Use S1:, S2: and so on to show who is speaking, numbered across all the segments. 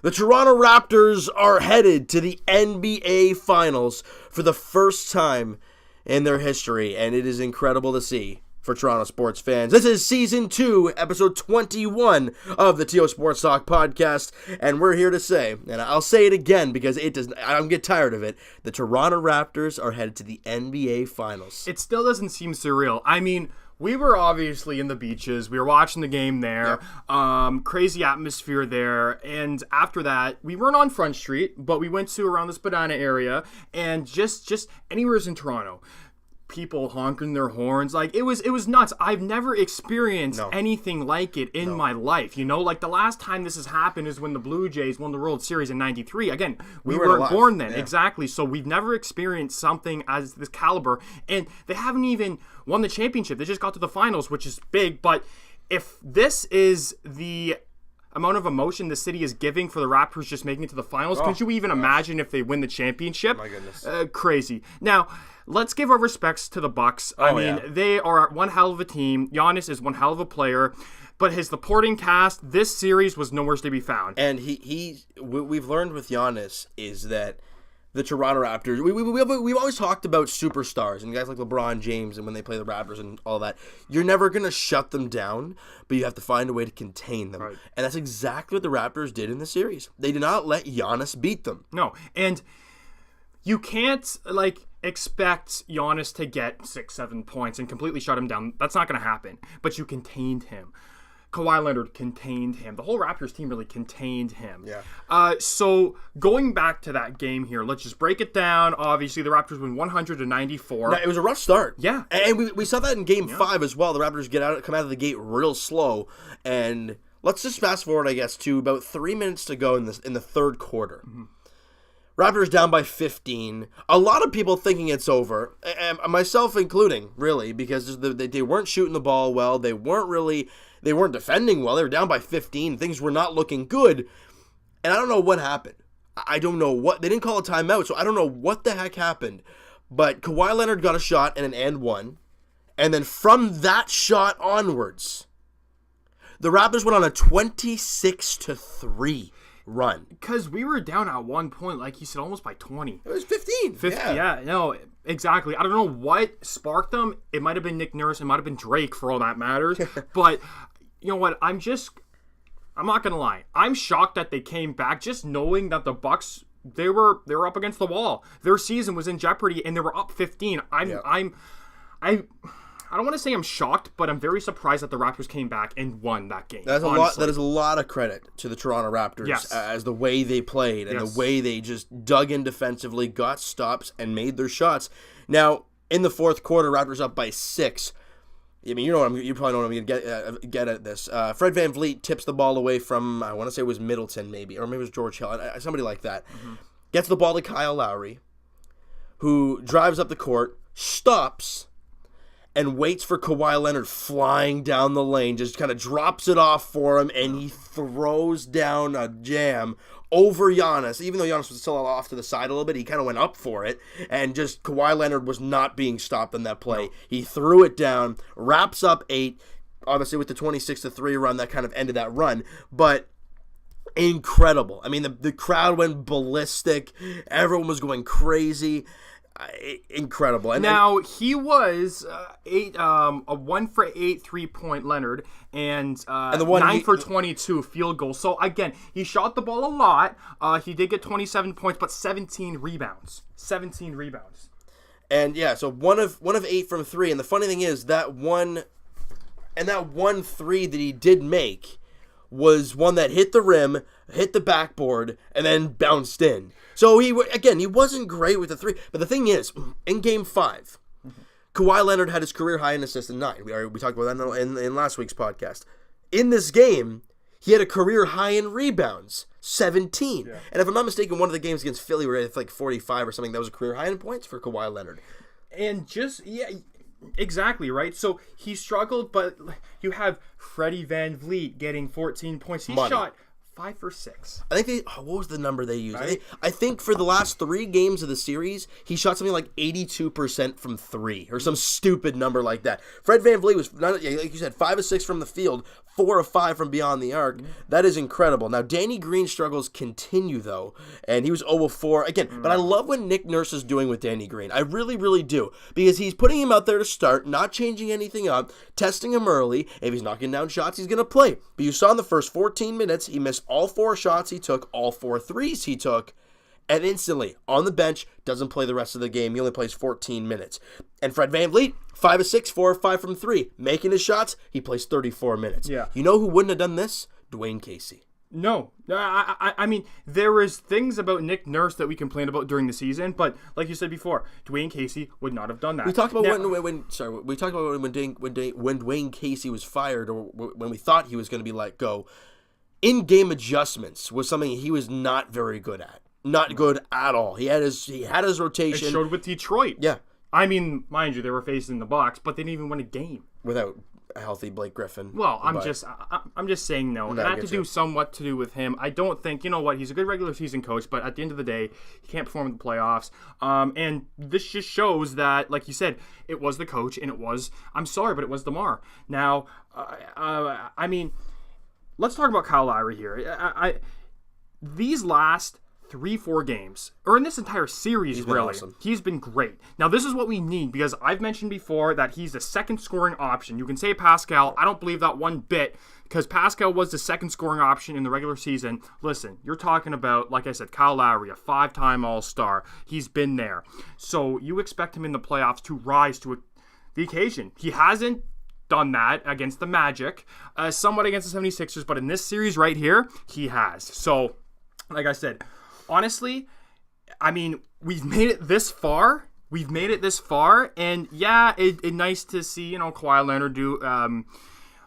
S1: The Toronto Raptors are headed to the NBA Finals for the first time in their history, and it is incredible to see for Toronto sports fans. This is Season 2, Episode 21 of the TO Sports Talk podcast, and we're here to say, and I'll say it again because I don't get tired of it, the Toronto Raptors are headed to the NBA Finals.
S2: It still doesn't seem surreal. I mean, we were obviously in the beaches. We were watching the game there. Yep. Crazy atmosphere there. And after that, we weren't on Front Street, but we went to around the Spadina area and just anywhere in Toronto. People honking their horns. Like, it was nuts. I've never experienced anything like it in my life. You know, like the last time this has happened is when the Blue Jays won the World Series in '93. Again, we weren't born then. Yeah. Exactly. So we've never experienced something as this caliber. And they haven't even won the championship. They just got to the finals, which is big. But if this is the amount of emotion the city is giving for the Raptors just making it to the finals, could you even imagine if they win the championship?
S1: Oh my goodness.
S2: Crazy. Now, let's give our respects to the Bucks. I mean, they are one hell of a team. Giannis is one hell of a player. But his supporting cast, this series was nowhere to be found.
S1: And we've learned with Giannis is that the Toronto Raptors, we've always talked about superstars and guys like LeBron James and when they play the Raptors and all that. You're never going to shut them down, but you have to find a way to contain them. Right. And that's exactly what the Raptors did in the series. They did not let Giannis beat them.
S2: No, and you can't, expect Giannis to get 6-7 points and completely shut him down. That's not going to happen. But you contained him. Kawhi Leonard contained him. The whole Raptors team really contained him.
S1: Yeah.
S2: So going back to that game here, let's just break it down. Obviously, the Raptors win 100-94.
S1: Now, it was a rough start.
S2: Yeah.
S1: And we saw that in Game 5 as well. The Raptors come out of the gate real slow. And let's just fast forward, I guess, to about 3 minutes to go in the third quarter. Mm-hmm. Raptors down by 15. A lot of people thinking it's over, and myself including, really, because they weren't shooting the ball well. They weren't defending well. They were down by 15. Things were not looking good, and I don't know what happened. I don't know what. They didn't call a timeout, so I don't know what the heck happened. But Kawhi Leonard got a shot and an and one, and then from that shot onwards, the Raptors went on a 26-3 run.
S2: Because we were down at one point, like you said, almost by 20.
S1: It was 15.
S2: 50, yeah, no, exactly. I don't know what sparked them. It might have been Nick Nurse. It might have been Drake, for all that matters. But you know what? I'm not going to lie. I'm shocked that they came back just knowing that the Bucks, they were up against the wall. Their season was in jeopardy, and they were up 15. I don't want to say I'm shocked, but I'm very surprised that the Raptors came back and won that game.
S1: That is a lot of credit to the Toronto Raptors as the way they played and the way they just dug in defensively, got stops, and made their shots. Now, in the fourth quarter, Raptors up by 6. I mean, you probably know what I'm going to get at this. Fred VanVleet tips the ball away from, I want to say it was Middleton maybe, or maybe it was George Hill, somebody like that. Mm-hmm. Gets the ball to Kyle Lowry, who drives up the court, stops, and waits for Kawhi Leonard flying down the lane, just kind of drops it off for him, and he throws down a jam over Giannis. Even though Giannis was still off to the side a little bit, he kind of went up for it, and just Kawhi Leonard was not being stopped in that play. No. He threw it down, wraps up 8, obviously with the 26-3 run, that kind of ended that run, but incredible. I mean, the crowd went ballistic, everyone was going crazy. Incredible. And
S2: now he was a 1 for 8 3-point Leonard and the 9 for 22 field goal. So again, he shot the ball a lot. He did get 27 points, but 17 rebounds.
S1: And yeah, so one of 8 from 3. And the funny thing is that one 3 that he did make was one that hit the rim, hit the backboard, and then bounced in. So he wasn't great with the 3. But the thing is, in Game 5, Kawhi Leonard had his career high in assists in 9. We talked about that in last week's podcast. In this game, he had a career high in rebounds, 17. Yeah. And if I'm not mistaken, one of the games against Philly where he had 45 or something, that was a career high in points for Kawhi Leonard.
S2: And exactly, right? So he struggled, but you have Freddie VanVleet getting 14 points. He shot 5 for 6.
S1: I think what was the number they used? Right? I think for the last 3 games of the series, he shot something like 82% from 3 or some stupid number like that. Fred VanVleet was, like you said, 5 of 6 from the field, 4 of 5 from beyond the arc. That is incredible. Now, Danny Green's struggles continue, though, and he was 0 of 4. Again, but I love what Nick Nurse is doing with Danny Green. I really, really do, because he's putting him out there to start, not changing anything up, testing him early. If he's knocking down shots, he's going to play. But you saw in the first 14 minutes, he missed all 4 shots he took, all 4 threes he took, and instantly, on the bench, doesn't play the rest of the game. He only plays 14 minutes. And Fred VanVleet, 5 of 6, 4 of 5 from 3. Making his shots, he plays 34 minutes.
S2: Yeah.
S1: You know who wouldn't have done this? Dwayne Casey.
S2: No. I mean, there is things about Nick Nurse that we complained about during the season, but like you said before, Dwayne Casey would not have done that.
S1: We talked about when Dwayne Casey was fired, or when we thought he was going to be let go. In-game adjustments was something he was not very good at. Not good at all. He had his rotation.
S2: It showed with Detroit.
S1: Yeah.
S2: I mean, mind you, they were facing the Bucks, but they didn't even win a game
S1: without a healthy Blake Griffin.
S2: Well, I'm just saying no. It had to do somewhat to do with him. I don't think, you know what, he's a good regular season coach, but at the end of the day, he can't perform in the playoffs. And this just shows that, like you said, it was the coach, and it was, I'm sorry, but it was DeMar. Now, I mean, let's talk about Kyle Lowry here. These last 3-4 games, or in this entire series, he's been great. Now, this is what we need, because I've mentioned before that he's the second scoring option. You can say Pascal. I don't believe that one bit, because Pascal was the second scoring option in the regular season. Listen, you're talking about, like I said, Kyle Lowry, a 5-time All-Star. He's been there. So you expect him in the playoffs to rise to the occasion. He hasn't done that against the Magic, somewhat against the 76ers, but in this series right here, he has. So, like I said, honestly, I mean, we've made it this far. And yeah, it's nice to see, you know, Kawhi Leonard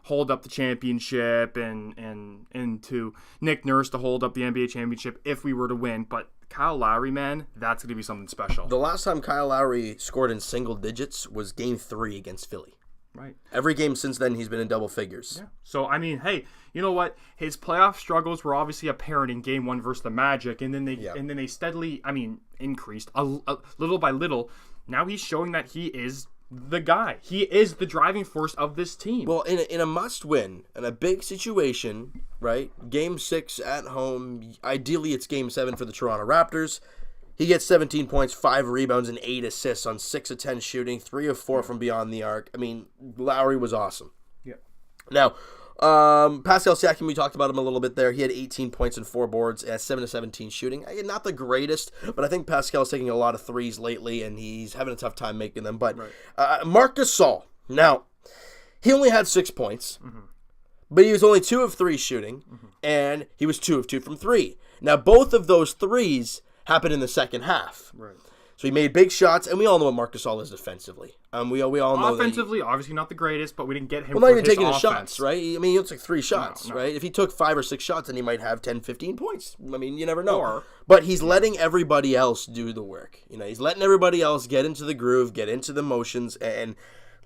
S2: hold up the championship, and to Nick Nurse to hold up the NBA championship if we were to win. But Kyle Lowry, man, that's going to be something special.
S1: The last time Kyle Lowry scored in single digits was Game 3 against Philly.
S2: Right.
S1: Every game since then, he's been in double figures.
S2: Yeah. So, I mean, hey, you know what? His playoff struggles were obviously apparent in Game 1 versus the Magic, and then they steadily, increased a little by little. Now he's showing that he is the guy. He is the driving force of this team.
S1: Well, in a must-win, in a big situation, right? Game 6 at home. Ideally, it's Game 7 for the Toronto Raptors. He gets 17 points, 5 rebounds, and 8 assists on 6 of 10 shooting, 3 of 4 from beyond the arc. I mean, Lowry was awesome.
S2: Yeah.
S1: Now, Pascal Siakam, we talked about him a little bit there. He had 18 points and 4 boards at 7 of 17 shooting. Not the greatest, but I think Pascal's taking a lot of threes lately, and he's having a tough time making them. But Marc Gasol, now, he only had 6 points, but he was only 2 of 3 shooting, and he was 2 of 2 from 3. Now, both of those threes happened in the second half.
S2: Right.
S1: So he made big shots, and we all know what Marc Gasol is defensively. We all know
S2: offensively, obviously not the greatest, but we didn't get him.
S1: Well, not even taking his shots, right? I mean, he took 3 shots, right? If he took 5 or 6 shots, then he might have 10, 15 points. I mean, you never know. But he's letting everybody else do the work. You know, he's letting everybody else get into the groove, get into the motions, and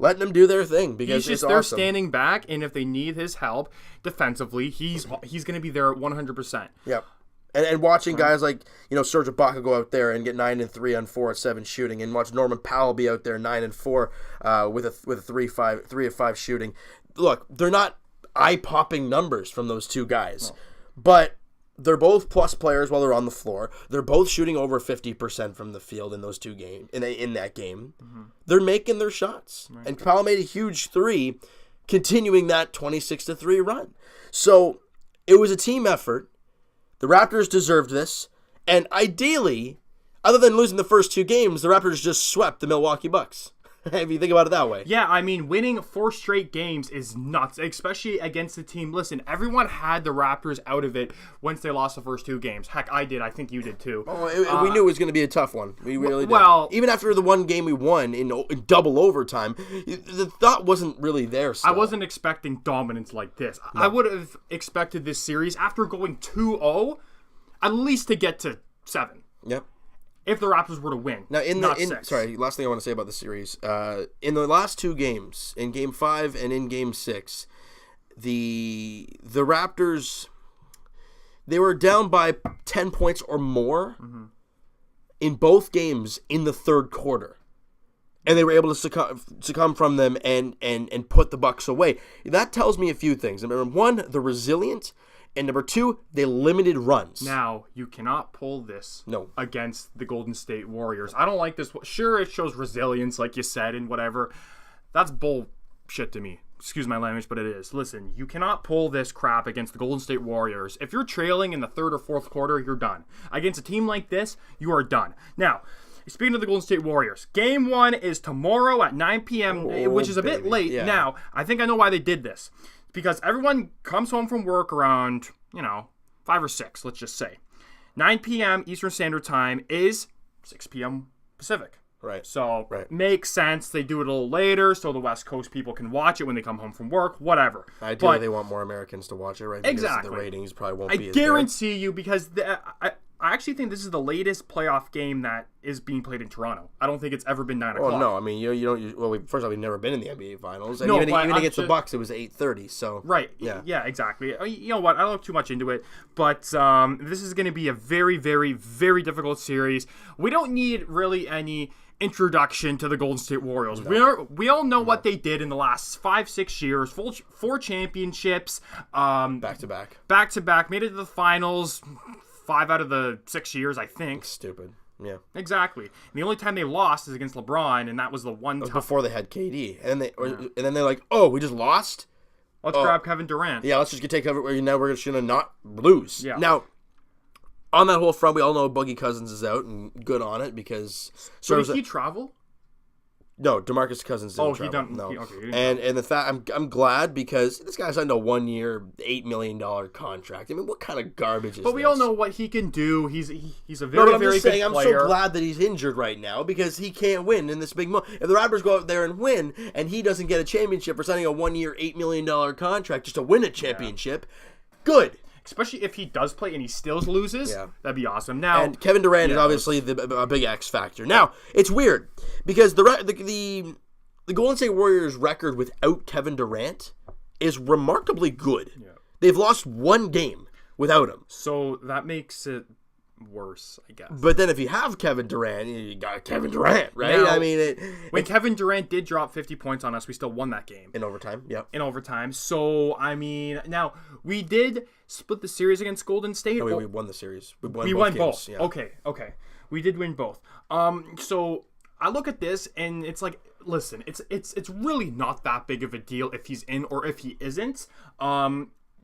S1: letting them do their thing, because
S2: he's just there standing back, and if they need his help defensively, he's going to be there 100%.
S1: Yep. And watching guys like, you know, Serge Ibaka go out there and get 9 and 3 on 4 of 7 shooting, and watch Norman Powell be out there 9 and 4 with a 3 of 5 shooting. Look, they're not eye-popping numbers from those two guys, but they're both plus players while they're on the floor. They're both shooting over 50% from the field in those 2 games. In that game, they're making their shots, and Powell made a huge 3, continuing that 26-3 run. So it was a team effort. The Raptors deserved this, and ideally, other than losing the first 2 games, the Raptors just swept the Milwaukee Bucks. If you think about it that way.
S2: Yeah, I mean, winning 4 straight games is nuts, especially against the team. Listen, everyone had the Raptors out of it once they lost the first 2 games. Heck, I did. I think you did too.
S1: Oh, we knew it was going to be a tough one. We really did. Well, even after the one game we won in double overtime, the thought wasn't really there still.
S2: I wasn't expecting dominance like this. No. I would have expected this series, after going 2-0, at least to get to 7.
S1: Yep.
S2: If the Raptors were to win.
S1: Now, last thing I want to say about the series. In the last 2 games, in Game 5 and in Game 6, the Raptors, They were down by 10 points or more in both games in the third quarter. And they were able to succumb from them and put the Bucks away. That tells me a few things. Number one, they're resilient. And number two, they limited runs.
S2: Now, you cannot pull this against the Golden State Warriors. I don't like this. Sure, it shows resilience, like you said, and whatever. That's bullshit to me. Excuse my language, but it is. Listen, you cannot pull this crap against the Golden State Warriors. If you're trailing in the third or fourth quarter, you're done. Against a team like this, you are done. Now, speaking of the Golden State Warriors, Game 1 is tomorrow at 9 p.m., which is a bit late. Yeah. Now, I think I know why they did this. Because everyone comes home from work around, 5 or 6, let's just say. 9 p.m. Eastern Standard Time is 6 p.m. Pacific.
S1: Right.
S2: So, makes sense. They do it a little later so the West Coast people can watch it when they come home from work, whatever.
S1: Ideally, they want more Americans to watch it, right? Because exactly. The ratings probably won't be as
S2: guarantee you, because I actually think this is the latest playoff game that is being played in Toronto. I don't think it's ever been 9 o'clock.
S1: Oh, no. I mean, you don't. First of all, we've never been in the NBA Finals. And even against the Bucks, it was 8:30. So
S2: right. Yeah, exactly. You know what? I don't look too much into it, but this is going to be a very, very, very difficult series. We don't need really any introduction to the Golden State Warriors. No. We all know what they did in the last 5-6 years. 4 championships.
S1: Back to back.
S2: Made it to the finals. 5 out of the 6 years, I think.
S1: That's stupid. Yeah.
S2: Exactly. And the only time they lost is against LeBron, and that was the one time.
S1: Before they had KD. And then they're like, oh, we just lost?
S2: Let's grab Kevin Durant.
S1: Yeah, let's just take over. Now we're just going to not lose.
S2: Yeah.
S1: Now, on that whole front, we all know Boogie Cousins is out, and good on it, because...
S2: So did he travel?
S1: No, DeMarcus Cousins didn't travel. And the fact I'm glad, because this guy's signed a 1-year, $8 million contract. I mean, what kind of garbage is this?
S2: But we all know what he can do. He's a very, very good player.
S1: I'm so glad that he's injured right now, because he can't win in this big moment. If the Raptors go out there and win, and he doesn't get a championship for signing a 1-year, $8 million contract just to win a championship, good.
S2: Especially if he does play and he still loses, that'd be awesome. Now,
S1: and Kevin Durant is obviously a big X factor. Now, it's weird because the Golden State Warriors record without Kevin Durant is remarkably good. Yeah. They've lost 1 game without him.
S2: So that makes it worse, I guess.
S1: But then if you have Kevin Durant, you got Kevin Durant, right?
S2: Now, I mean, when Kevin Durant did drop 50 points on us, we still won that game.
S1: In overtime,
S2: In overtime. So, I mean, now, we did split the series against Golden State.
S1: No, we won the series.
S2: We won both. Yeah. Okay. We did win both. So, I look at this, and it's like, listen, it's really not that big of a deal if he's in or if he isn't.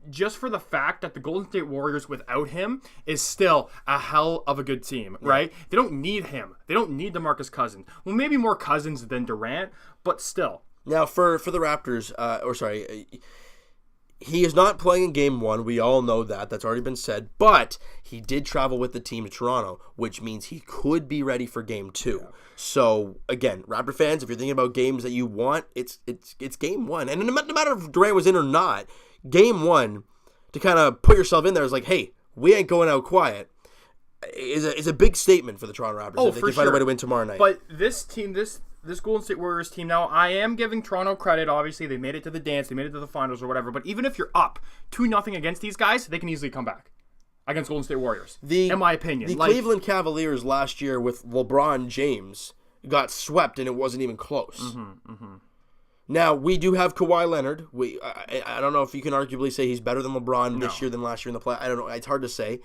S2: Just for the fact that the Golden State Warriors without him is still a hell of a good team, right? They don't need him. They don't need DeMarcus Cousins. Well, maybe more Cousins than Durant, but still.
S1: Now, for the Raptors, he is not playing in Game 1. We all know that. That's already been said. But he did travel with the team to Toronto, which means he could be ready for Game 2. Yeah. So, again, Raptor fans, if you're thinking about games that you want, it's Game 1. And no matter if Durant was in or not, Game 1, to kind of put yourself in there, is like, hey, we ain't going out quiet, is a big statement for the Toronto Raptors if they can find a way to win tomorrow night.
S2: But this team, this Golden State Warriors team, now I am giving Toronto credit. Obviously, they made it to the dance, they made it to the finals or whatever. But even if you're up 2-0 against these guys, they can easily come back against Golden State Warriors, in my opinion.
S1: The Cleveland Cavaliers last year with LeBron James got swept, and it wasn't even close. Now, we do have Kawhi Leonard. I don't know if you can arguably say he's better than LeBron this year than last year in the play. I don't know. It's hard to say.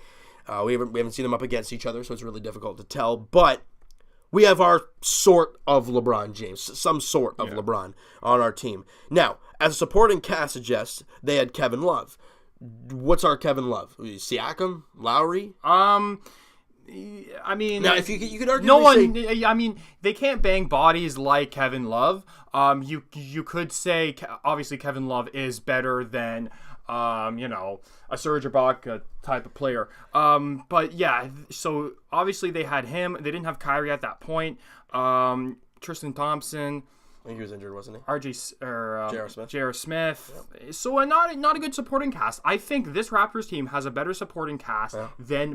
S1: We haven't seen them up against each other, so it's really difficult to tell. But we have our sort of LeBron James, some sort of LeBron on our team. Now, as a supporting cast suggests, they had Kevin Love. What's our Kevin Love? Siakam? Lowry?
S2: I mean,
S1: now if you could arguably
S2: say, I mean, they can't bang bodies like Kevin Love. You could say obviously Kevin Love is better than a Serge Ibaka type of player. But yeah, so obviously they had him. They didn't have Kyrie at that point. Tristan Thompson.
S1: I think he was injured, wasn't he?
S2: J.R. Smith. Yep. So not a good supporting cast. I think this Raptors team has a better supporting cast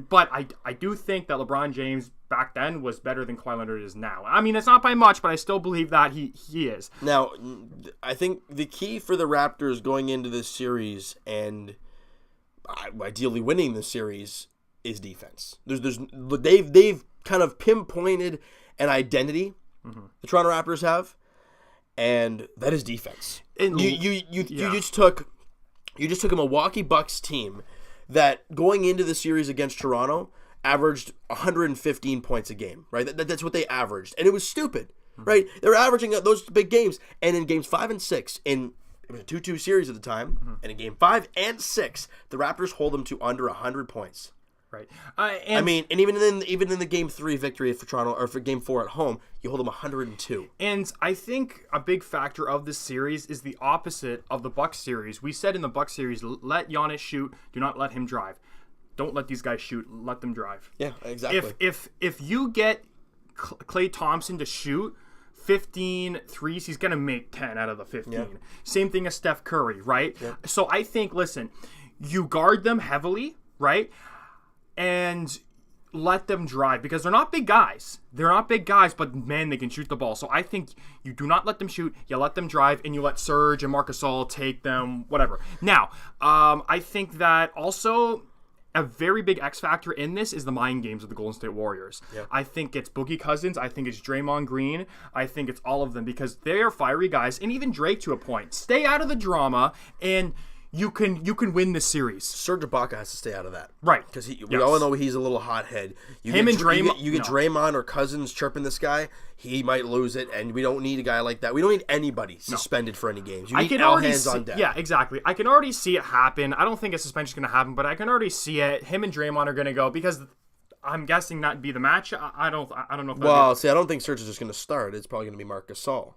S2: but I do think that LeBron James back then was better than Kawhi Leonard is now. I mean, it's not by much, but I still believe that he is.
S1: Now, I think the key for the Raptors going into this series, and ideally winning the series is defense. They've kind of pinpointed an identity the Toronto Raptors have, and that is defense. And you just took a Milwaukee Bucks team that going into the series against Toronto averaged 115 points a game, right? That's what they averaged, and it was stupid, right? They were averaging those big games, and in games 5 and 6, it was a 2-2 series at the time, and in game 5 and 6, the Raptors hold them to under 100 points.
S2: Right.
S1: And even in the game 3 victory for Toronto, or for game 4 at home, you hold them 102.
S2: And I think a big factor of this series is the opposite of the Bucks series. We said in the Bucks series, let Giannis shoot, do not let him drive. Don't let these guys shoot, let them drive.
S1: Yeah, exactly.
S2: If you get Klay Thompson to shoot 15 threes, he's going to make 10 out of the 15. Yeah. Same thing as Steph Curry, right? Yeah. So I think, listen, you guard them heavily, right? And let them drive, because they're not big guys. They're not big guys, but man, they can shoot the ball. So I think you do not let them shoot. You let them drive, and you let Serge and Marc Gasol take them, whatever. Now, I think that also a very big X factor in this is the mind games of the Golden State Warriors. Yep. I think it's Boogie Cousins. I think it's Draymond Green. I think it's all of them, because they are fiery guys, and even Drake to a point. Stay out of the drama, and you can win this series.
S1: Serge Ibaka has to stay out of that,
S2: right?
S1: Because we all know he's a little hothead.
S2: Draymond,
S1: you get Draymond or Cousins chirping this guy, he might lose it, and we don't need a guy like that. We don't need anybody suspended for any games. You need all hands on deck.
S2: Yeah, exactly. I can already see it happen. I don't think a suspension is going to happen, but I can already see it. Him and Draymond are going to go, because I'm guessing that'd be the match. I don't know. If
S1: I don't think Serge is just going to start. It's probably going to be Marc Gasol.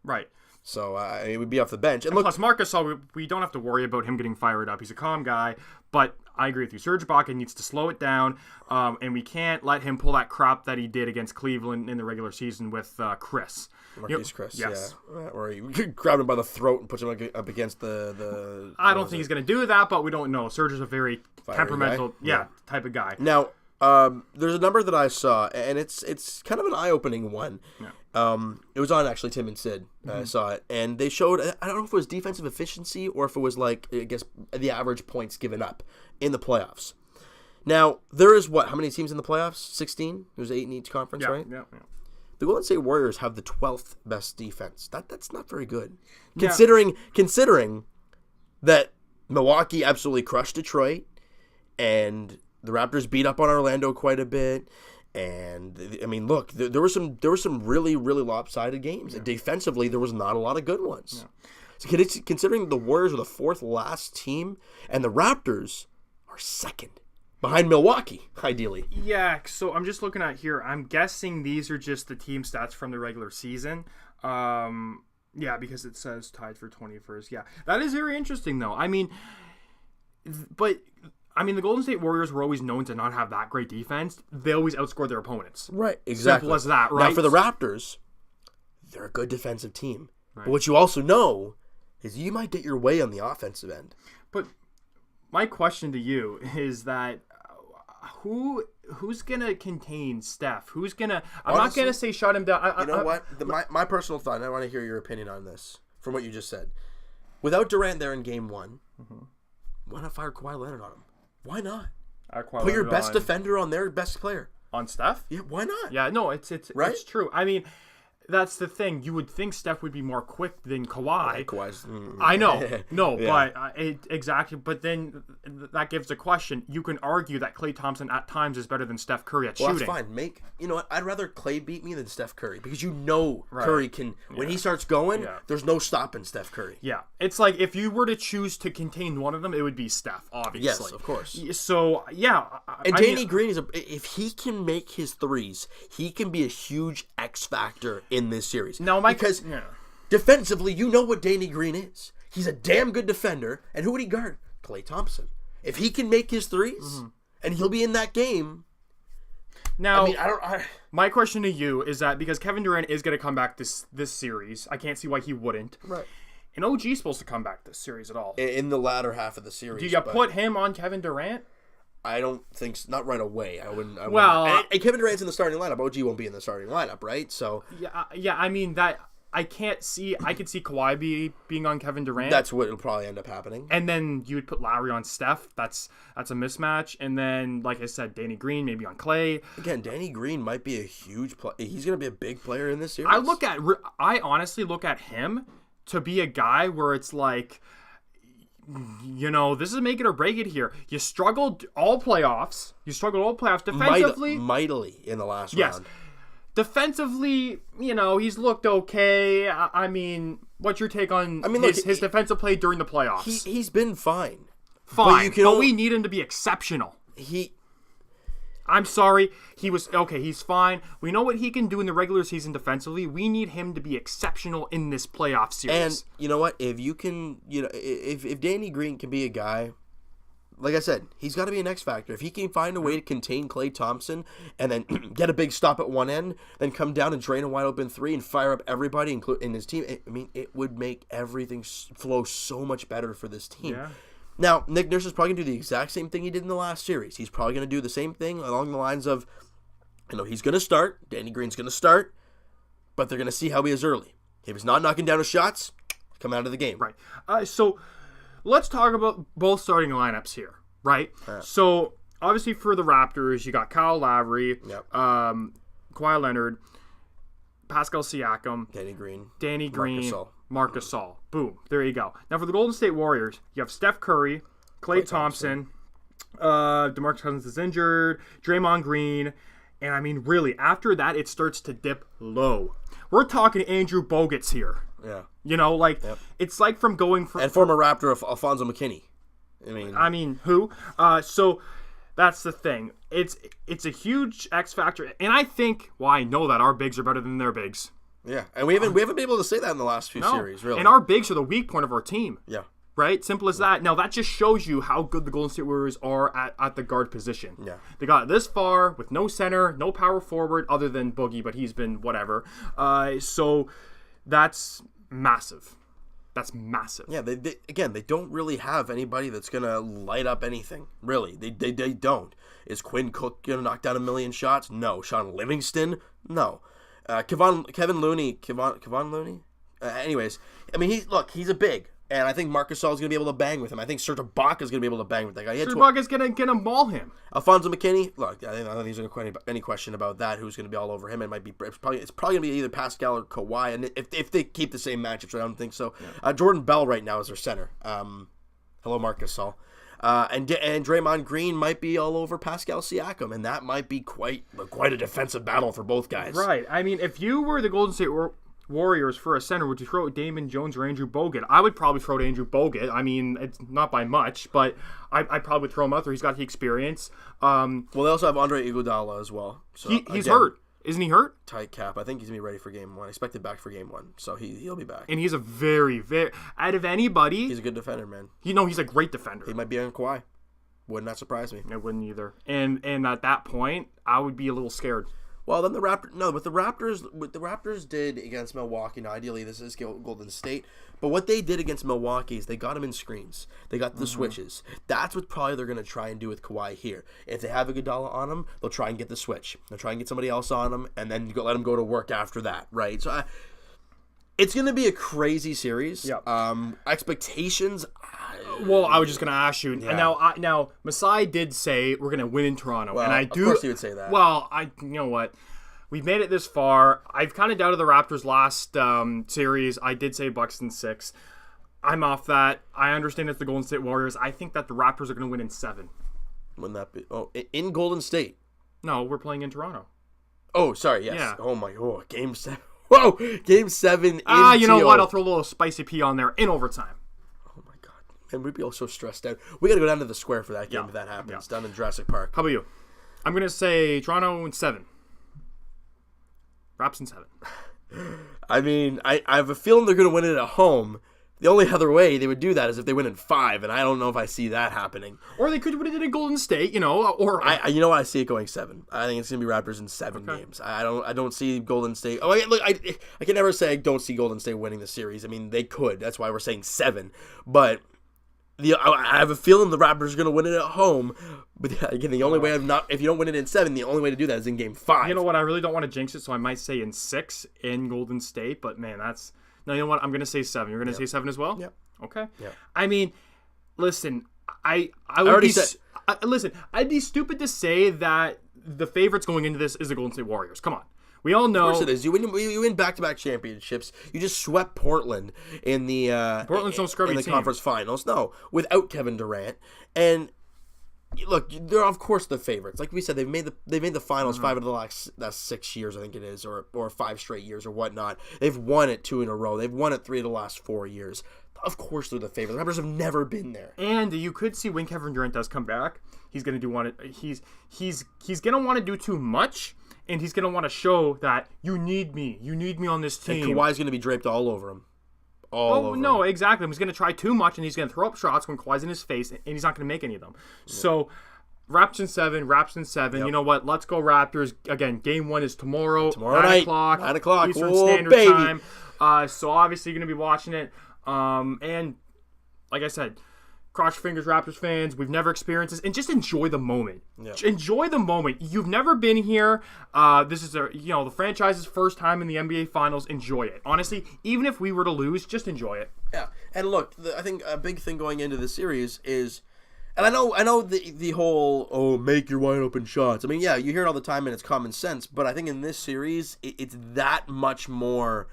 S2: Right.
S1: So it would be off the bench.
S2: And plus, Marc Gasol, we don't have to worry about him getting fired up. He's a calm guy. But I agree with you. Serge Ibaka needs to slow it down, and we can't let him pull that crap that he did against Cleveland in the regular season with Chris.
S1: Marquise Chris,
S2: yes.
S1: Yeah. Or he grabbed him by the throat and puts him up against the
S2: I don't think he's going to do that, but we don't know. Serge is a very temperamental type of guy.
S1: Now, there's a number that I saw, and it's kind of an eye-opening one. Yeah. It was on, actually, Tim and Sid. I saw it, and they showed, I don't know if it was defensive efficiency or if it was, like, I guess, the average points given up in the playoffs. Now, there is how many teams in the playoffs? 16? There's 8 in each conference, right?
S2: Yeah.
S1: The Golden State Warriors have the 12th best defense. That's not very good. Considering that Milwaukee absolutely crushed Detroit, and the Raptors beat up on Orlando quite a bit. And I mean, look, there were some really, really lopsided games. Yeah. And defensively, there was not a lot of good ones. Yeah. So considering the Warriors are the 4th last team, and the Raptors are 2nd behind Milwaukee, ideally.
S2: Yeah. So I'm just looking at here. I'm guessing these are just the team stats from the regular season. Yeah, because it says tied for 21st. Yeah, that is very interesting, though. I mean, the Golden State Warriors were always known to not have that great defense. They always outscored their opponents.
S1: Right, exactly.
S2: Simple as that, right?
S1: Now, for the Raptors, they're a good defensive team. Right. But what you also know is you might get your way on the offensive end.
S2: But my question to you is that who's going to contain Steph? Who's going to... I'm not going to say shut him down.
S1: You know what? My personal thought, and I want to hear your opinion on this from what you just said. Without Durant there in Game 1, why not fire Kawhi Leonard on him? Why not? Put your best defender on their best player.
S2: On Steph?
S1: Yeah, why not?
S2: Yeah, no, it's
S1: right?
S2: It's true. I mean, that's the thing. You would think Steph would be more quick than Kawhi.
S1: Kawhi's...
S2: I know. No, yeah. But exactly. But then that gives a question. You can argue that Klay Thompson at times is better than Steph Curry at shooting.
S1: That's fine. You know what? I'd rather Klay beat me than Steph Curry, because Curry can... When he starts going, there's no stopping Steph Curry.
S2: Yeah. It's like if you were to choose to contain one of them, it would be Steph, obviously.
S1: Yes, of course.
S2: So, yeah.
S1: And Danny Green, if he can make his threes, he can be a huge X factor in this series.
S2: Now,
S1: because defensively, you know what Danny Green is. He's a damn good defender. And who would he guard? Klay Thompson. If he can make his threes, and he'll be in that game.
S2: Now, my question to you is that because Kevin Durant is going to come back this series, I can't see why he wouldn't.
S1: Right.
S2: And OG's supposed to come back this series at all.
S1: In the latter half of the series.
S2: Do you put him on Kevin Durant?
S1: I don't think so. Not right away. I wouldn't.
S2: Well,
S1: and Kevin Durant's in the starting lineup. OG won't be in the starting lineup, right? So
S2: yeah. I mean that. I could see Kawhi being on Kevin Durant.
S1: That's what will probably end up happening.
S2: And then you would put Lowry on Steph. That's a mismatch. And then, like I said, Danny Green maybe on Clay.
S1: Again, Danny Green might be a huge player. He's going to be a big player in this series.
S2: I honestly look at him to be a guy where it's like, this is make it or break it here. You struggled all playoffs. Defensively.
S1: Mightily in the last round.
S2: Defensively, he's looked okay. I mean, what's your take on his defensive play during the playoffs?
S1: He's been fine.
S2: But we need him to be exceptional. I'm sorry. He's fine. We know what he can do in the regular season defensively. We need him to be exceptional in this playoff series.
S1: And you know what? If you can, if Danny Green can be a guy, like I said, he's got to be an X factor. If he can find a way to contain Klay Thompson and then get a big stop at one end, then come down and drain a wide open three and fire up everybody in his team, it would make everything flow so much better for this team.
S2: Yeah.
S1: Now, Nick Nurse is probably going to do the exact same thing he did in the last series. He's probably going to do the same thing along the lines of, he's going to start. Danny Green's going to start, but they're going to see how he is early. If he's not knocking down his shots, come out of the game.
S2: Right. So let's talk about both starting lineups here, right? Yeah. So obviously for the Raptors, you got Kyle Lowry, Kawhi Leonard, Pascal Siakam,
S1: Danny Green,
S2: Marc Gasol. Boom. There you go. Now for the Golden State Warriors, you have Steph Curry, Klay Thompson, DeMarcus Cousins is injured, Draymond Green, and really, after that, it starts to dip low. We're talking Andrew Bogut's here.
S1: Yeah.
S2: It's like from going from...
S1: And former Raptor Alfonso McKinney.
S2: Who? So that's the thing. It's a huge X factor, and I think, I know that our bigs are better than their bigs.
S1: Yeah, and we haven't been able to say that in the last few series, really.
S2: And our bigs are the weak point of our team.
S1: Yeah.
S2: Right? Simple as that. Now, that just shows you how good the Golden State Warriors are at the guard position.
S1: Yeah.
S2: They got it this far with no center, no power forward other than Boogie, but he's been whatever. So that's massive. That's massive.
S1: Yeah, they don't really have anybody that's going to light up anything, really. They don't. Is Quinn Cook going to knock down a million shots? No. Sean Livingston? No. Kevin Looney? Anyways, he's a big. And I think Marc Gasol is going to be able to bang with him. I think Serge Ibaka is going to be able to bang with that guy.
S2: Serge Ibaka is going to maul him.
S1: Alfonso McKinney, I don't think there's any question about that. Who's going to be all over him? It's probably going to be either Pascal or Kawhi. And if they keep the same matchups, I don't think so. Yeah. Jordan Bell right now is their center. Hello, Marc Gasol. And Draymond Green might be all over Pascal Siakam, and that might be quite a defensive battle for both guys.
S2: Right. If you were the Golden State Warriors for a center, would you throw Damon Jones or Andrew Bogut? I would probably throw Andrew Bogut. It's not by much, but I probably would throw him out there. He's got the experience.
S1: Well, they also have Andre Iguodala as well. So
S2: he's hurt. Isn't he hurt?
S1: Tight cap. I think he's going to be ready for game one. Expected back for game one. So he'll be back.
S2: And he's a very, very... Out of anybody...
S1: He's a good defender, man.
S2: He's a great defender.
S1: He might be on Kawhi. Would not surprise me.
S2: It wouldn't either. And at that point, I would be a little scared.
S1: Well, then what the Raptors did against Milwaukee, now ideally this is Golden State, but what they did against Milwaukee is they got them in screens. They got the switches. That's what probably they're going to try and do with Kawhi here. If they have Iguodala on him, they'll try and get the switch. They'll try and get somebody else on him, and then let him go to work after that, right? So it's going to be a crazy series.
S2: Yep.
S1: Expectations...
S2: Well, I was just going to ask you. Yeah. Now, Masai did say we're going to win in Toronto,
S1: well,
S2: and I do.
S1: Of course, he would say that.
S2: Well, you know what? We've made it this far. I've kind of doubted the Raptors last series. I did say Bucks in 6. I'm off that. I understand it's the Golden State Warriors. I think that the Raptors are going to win in 7.
S1: Wouldn't that be? Oh, in Golden State?
S2: No, we're playing in Toronto.
S1: Oh, sorry. Yes.
S2: Yeah.
S1: Oh my. Oh, Game 7. Whoa, Game 7.
S2: You know what? I'll throw a little spicy pea on there in overtime.
S1: And we'd be all so stressed out. We got to go down to the square for that game if that happens. Down in Jurassic Park.
S2: How about you? I'm going to say Toronto in 7. Raps in 7.
S1: I have a feeling they're going to win it at home. The only other way they would do that is if they win in 5, and I don't know if I see that happening.
S2: Or they could win it in Golden State, or...
S1: you know what? I see it going 7. I think it's going to be Raptors in 7 games. I don't see Golden State... Oh, look, I can never say I don't see Golden State winning the series. They could. That's why we're saying 7. But... I have a feeling the Raptors are going to win it at home. But again, the only way if you don't win it in 7, the only way to do that is in Game 5.
S2: You know what? I really don't want to jinx it, so I might say in 6 in Golden State. But man, no. You know what? I'm going to say 7. You're going to say 7 as well?
S1: Yep.
S2: Okay.
S1: Yep.
S2: I mean, listen, I'd be stupid to say that the favorites going into this is the Golden State Warriors. Come on. We all know.
S1: Of course it is. You win back-to-back championships. You just swept Portland in the
S2: Portland's no scrubby
S1: in the
S2: team.
S1: Conference Finals. No, without Kevin Durant. And look, they're of course the favorites. Like we said, they've made the finals 5 of the last 6 years, I think it is, or 5 straight years or whatnot. They've won it 2 in a row. They've won it 3 of the last 4 years. Of course they're the favorites. The Raptors have never been there.
S2: And you could see when Kevin Durant does come back, he's going to he's going to want to do too much. And he's going to want to show that you need me. You need me on this team.
S1: And Kawhi's going to be draped all over him. Over
S2: no,
S1: him.
S2: Exactly. He's going to try too much, and he's going to throw up shots when Kawhi's in his face, and he's not going to make any of them. Yeah. So, Raps in 7. Yep. You know what? Let's go Raptors. Again, Game 1 is tomorrow.
S1: Tomorrow
S2: 9
S1: night.
S2: o'clock.
S1: 9 o'clock.
S2: Eastern Standard Time. So, obviously, you're going to be watching it. And, like I said, cross your fingers, Raptors fans. We've never experienced this, and just enjoy the moment.
S1: Yeah.
S2: Enjoy the moment. You've never been here. This is the franchise's first time in the NBA Finals. Enjoy it. Honestly, even if we were to lose, just enjoy it.
S1: Yeah, and look, I think a big thing going into the series is, and I know the whole make your wide open shots. I mean, yeah, you hear it all the time, and it's common sense. But I think in this series, it's that much more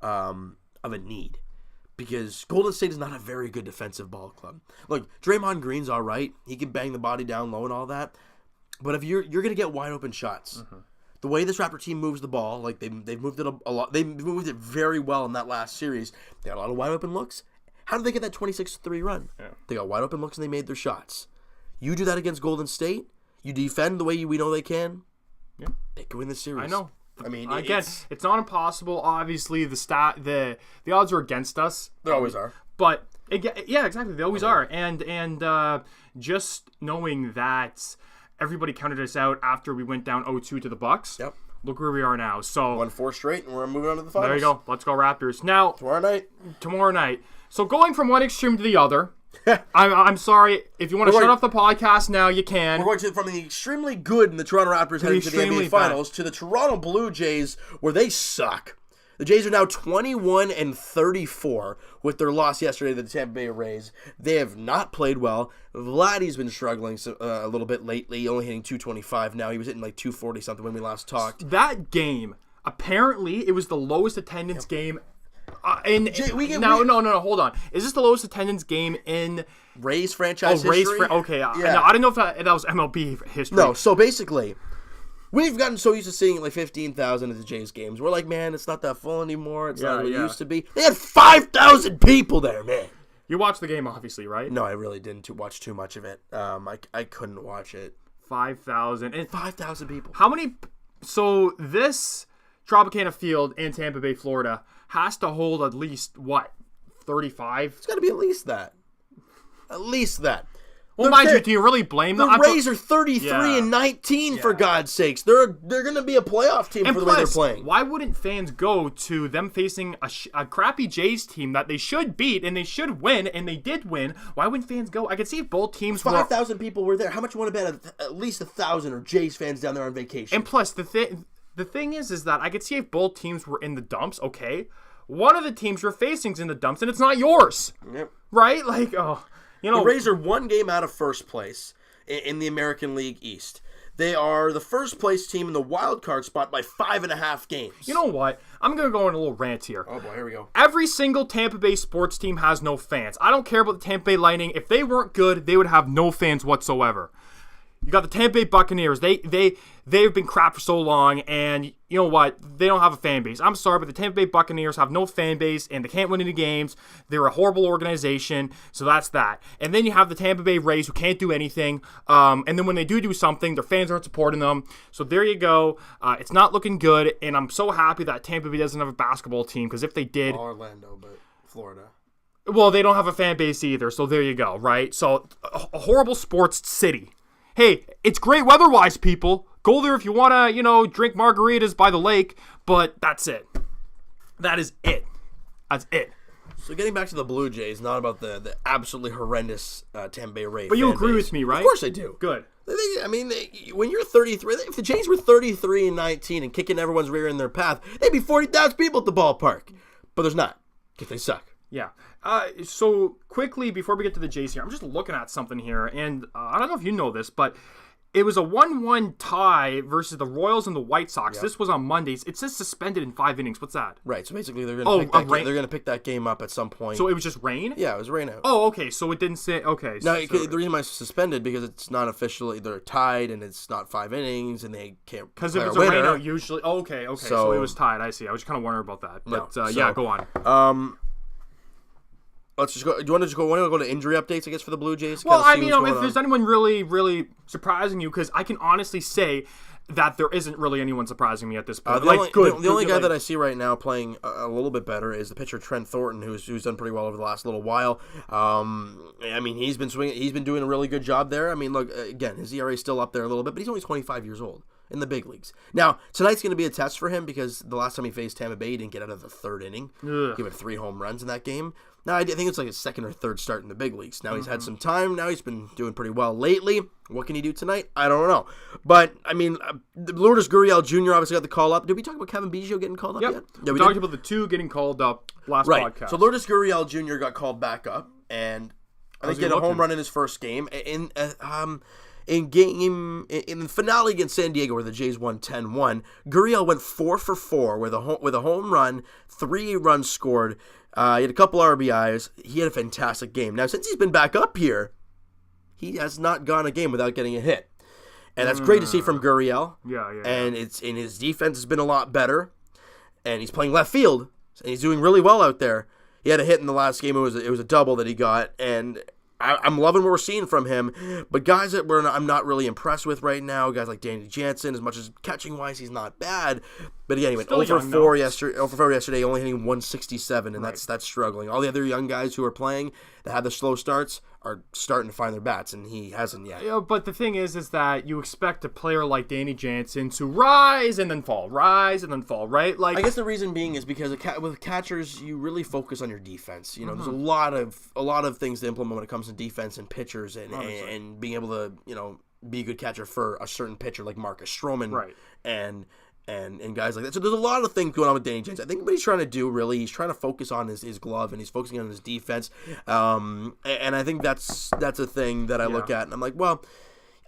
S1: of a need. Because Golden State is not a very good defensive ball club. Look, Draymond Green's all right. He can bang the body down low and all that. But if you're going to get wide open shots, the way this Raptor team moves the ball, like they've moved it a lot. They moved it very well in that last series. They got a lot of wide open looks. How did they get that 26-3 run? Yeah. They got wide open looks and they made their shots. You do that against Golden State. You defend the way we know they can. Yeah, they can win the series.
S2: I know.
S1: I mean,
S2: again, it's not impossible. Obviously, the odds are against us.
S1: They always are.
S2: But yeah, exactly. They always are. And just knowing that everybody counted us out after we went down 0-2 to the Bucks.
S1: Yep.
S2: Look where we are now. So
S1: won 4 straight, and we're moving on to the finals.
S2: There you go. Let's go Raptors. Now tomorrow night. So going from one extreme to the other. I'm sorry. If you want to shut off the podcast now, you can.
S1: We're going from the extremely good in the Toronto Raptors heading to the NBA Finals to the Toronto Blue Jays, where they suck. The Jays are now 21-34 with their loss yesterday to the Tampa Bay Rays. They have not played well. Vladdy's been struggling a little bit lately, only hitting 225 now. He was hitting like 240 something when we last talked.
S2: That game, apparently, it was the lowest attendance game. No, hold on. Is this the lowest attendance game in
S1: Rays franchise history?
S2: Okay, yeah. No, I didn't know if that was MLB history.
S1: No, so basically, we've gotten so used to seeing like 15,000 at the Jays games. We're like, man, it's not that full anymore. It's not what it used to be. They had 5,000 people there, man.
S2: You watched the game, obviously, right?
S1: No, I really didn't watch too much of it. I couldn't watch it.
S2: 5,000. And
S1: 5,000 people.
S2: How many? So this Tropicana Field in Tampa Bay, Florida, has to hold at least, 35?
S1: It's got to be at least that. At least that.
S2: Well, mind you, do you really blame them?
S1: The Rays are 33-19, for God's sakes. They're going to be a playoff team for the way they're playing.
S2: Why wouldn't fans go to them facing a crappy Jays team that they should beat and they should win, and they did win? Why wouldn't fans go? I could see if both teams
S1: 5,000 people were there. How much you want to bet at least 1,000 are Jays fans down there on vacation?
S2: And plus, the thing is that I could see if both teams were in the dumps, okay? One of the teams you're facing is in the dumps, and it's not yours.
S1: Yep.
S2: Right? Like,
S1: the Rays are one game out of first place in the American League East. They are the first place team in the wild card spot by 5.5 games.
S2: You know what? I'm going to go on a little rant here.
S1: Oh, boy, here we go.
S2: Every single Tampa Bay sports team has no fans. I don't care about the Tampa Bay Lightning. If they weren't good, they would have no fans whatsoever. You got the Tampa Bay Buccaneers. They've been crap for so long, and you know what? They don't have a fan base. I'm sorry, but the Tampa Bay Buccaneers have no fan base, and they can't win any games. They're a horrible organization, so that's that. And then you have the Tampa Bay Rays, who can't do anything. And then when they do something, their fans aren't supporting them. So there you go. It's not looking good, and I'm so happy that Tampa Bay doesn't have a basketball team, because if they did...
S1: Orlando, but Florida.
S2: Well, they don't have a fan base either, so there you go, right? So a horrible sports city. Hey, it's great weather-wise, people. Go there if you want to, drink margaritas by the lake, but that's it. That is it. That's it.
S1: So getting back to the Blue Jays, not about the absolutely horrendous Tampa Bay Rays.
S2: But you agree with me, right?
S1: Of course I do.
S2: Good.
S1: When you're 33, if the Jays were 33-19 and kicking everyone's rear in their path, they'd be 40,000 people at the ballpark. But there's not, because they suck.
S2: Yeah. So quickly, before we get to the Jays here, I'm just looking at something here, and I don't know if you know this, but it was a 1-1 tie versus the Royals and the White Sox. Yep. This was on Mondays. It says suspended in 5 innings. What's that?
S1: Right. So basically, they're going to pick that game up at some point.
S2: So it was just rain?
S1: Yeah, it was rain out.
S2: Oh, okay. So it didn't say. Okay.
S1: No, the reason why it's suspended because it's not officially they're tied and it's not 5 innings and they can't.
S2: Because if it's a rain out, usually. Oh, okay. So it was tied. I see. I was kind of wondering about that. But yeah, go on.
S1: Let's just go. Do you want to go to injury updates, I guess, for the Blue Jays?
S2: Well, I mean, if there's anyone really, really surprising you, because I can honestly say that there isn't really anyone surprising me at this point.
S1: The only guy that I see right now playing a little bit better is the pitcher Trent Thornton, who's done pretty well over the last little while. I mean, he's been swinging. He's been doing a really good job there. I mean, look, again, his ERA is still up there a little bit, but he's only 25 years old in the big leagues. Now, tonight's going to be a test for him because the last time he faced Tampa Bay, he didn't get out of the 3rd inning. He had 3 home runs in that game. Now, I think it's like his 2nd or 3rd start in the big leagues. Now he's had some time. Now he's been doing pretty well lately. What can he do tonight? I don't know. But, I mean, Lourdes Gurriel Jr. obviously got the call up. Did we talk about Kevin Biggio getting called up yet?
S2: Yeah, we talked about the 2 getting called up last podcast.
S1: So Lourdes Gurriel Jr. got called back up, and I think he had a home run in his first game. In the finale against San Diego, where the Jays won 10-1, Gurriel went 4 for 4 with a home run, 3 runs scored. He had a couple RBIs. He had a fantastic game. Now, since he's been back up here, he has not gone a game without getting a hit, and that's great to see from Gurriel.
S2: Yeah.
S1: And his defense has been a lot better, and he's playing left field, and he's doing really well out there. He had a hit in the last game. It was a double that he got, and I'm loving what we're seeing from him. But guys that I'm not really impressed with right now, guys like Danny Jansen, as much as catching-wise he's not bad. But again, he went 0 for 4 yesterday, only hitting 167, and that's struggling. All the other young guys who are playing that had the slow starts are starting to find their bats, and he hasn't yet.
S2: Yeah, but the thing is that you expect a player like Danny Jansen to rise and then fall, right? Like,
S1: I guess the reason being is because with catchers, you really focus on your defense. You know, there's a lot of things to implement when it comes to defense and pitchers and being able to, you know, be a good catcher for a certain pitcher like Marcus Stroman,
S2: right?
S1: And guys like that. So there's a lot of things going on with Danny Jansen. I think what he's trying to do, really, he's trying to focus on his glove, and he's focusing on his defense. And I think that's a thing that I look at, and I'm like, well,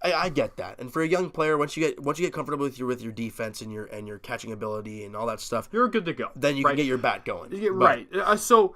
S1: I get that. And for a young player, once you get comfortable with your defense and your catching ability and all that stuff,
S2: you're good to go.
S1: Then you can get your bat going.
S2: Right. So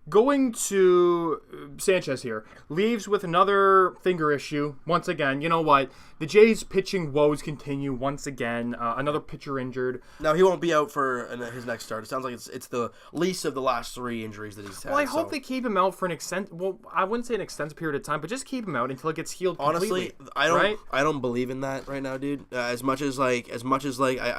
S2: going to Sanchez here, leaves with another finger issue. Once again, you know what? The Jays' pitching woes continue once again. Another pitcher injured.
S1: No, he won't be out for his next start. It sounds like it's the least of the last 3 injuries that he's had.
S2: Well, I hope they keep him out for I wouldn't say an extensive period of time, but just keep him out until it gets healed completely.
S1: Honestly, I don't believe in that right now, dude. As much as I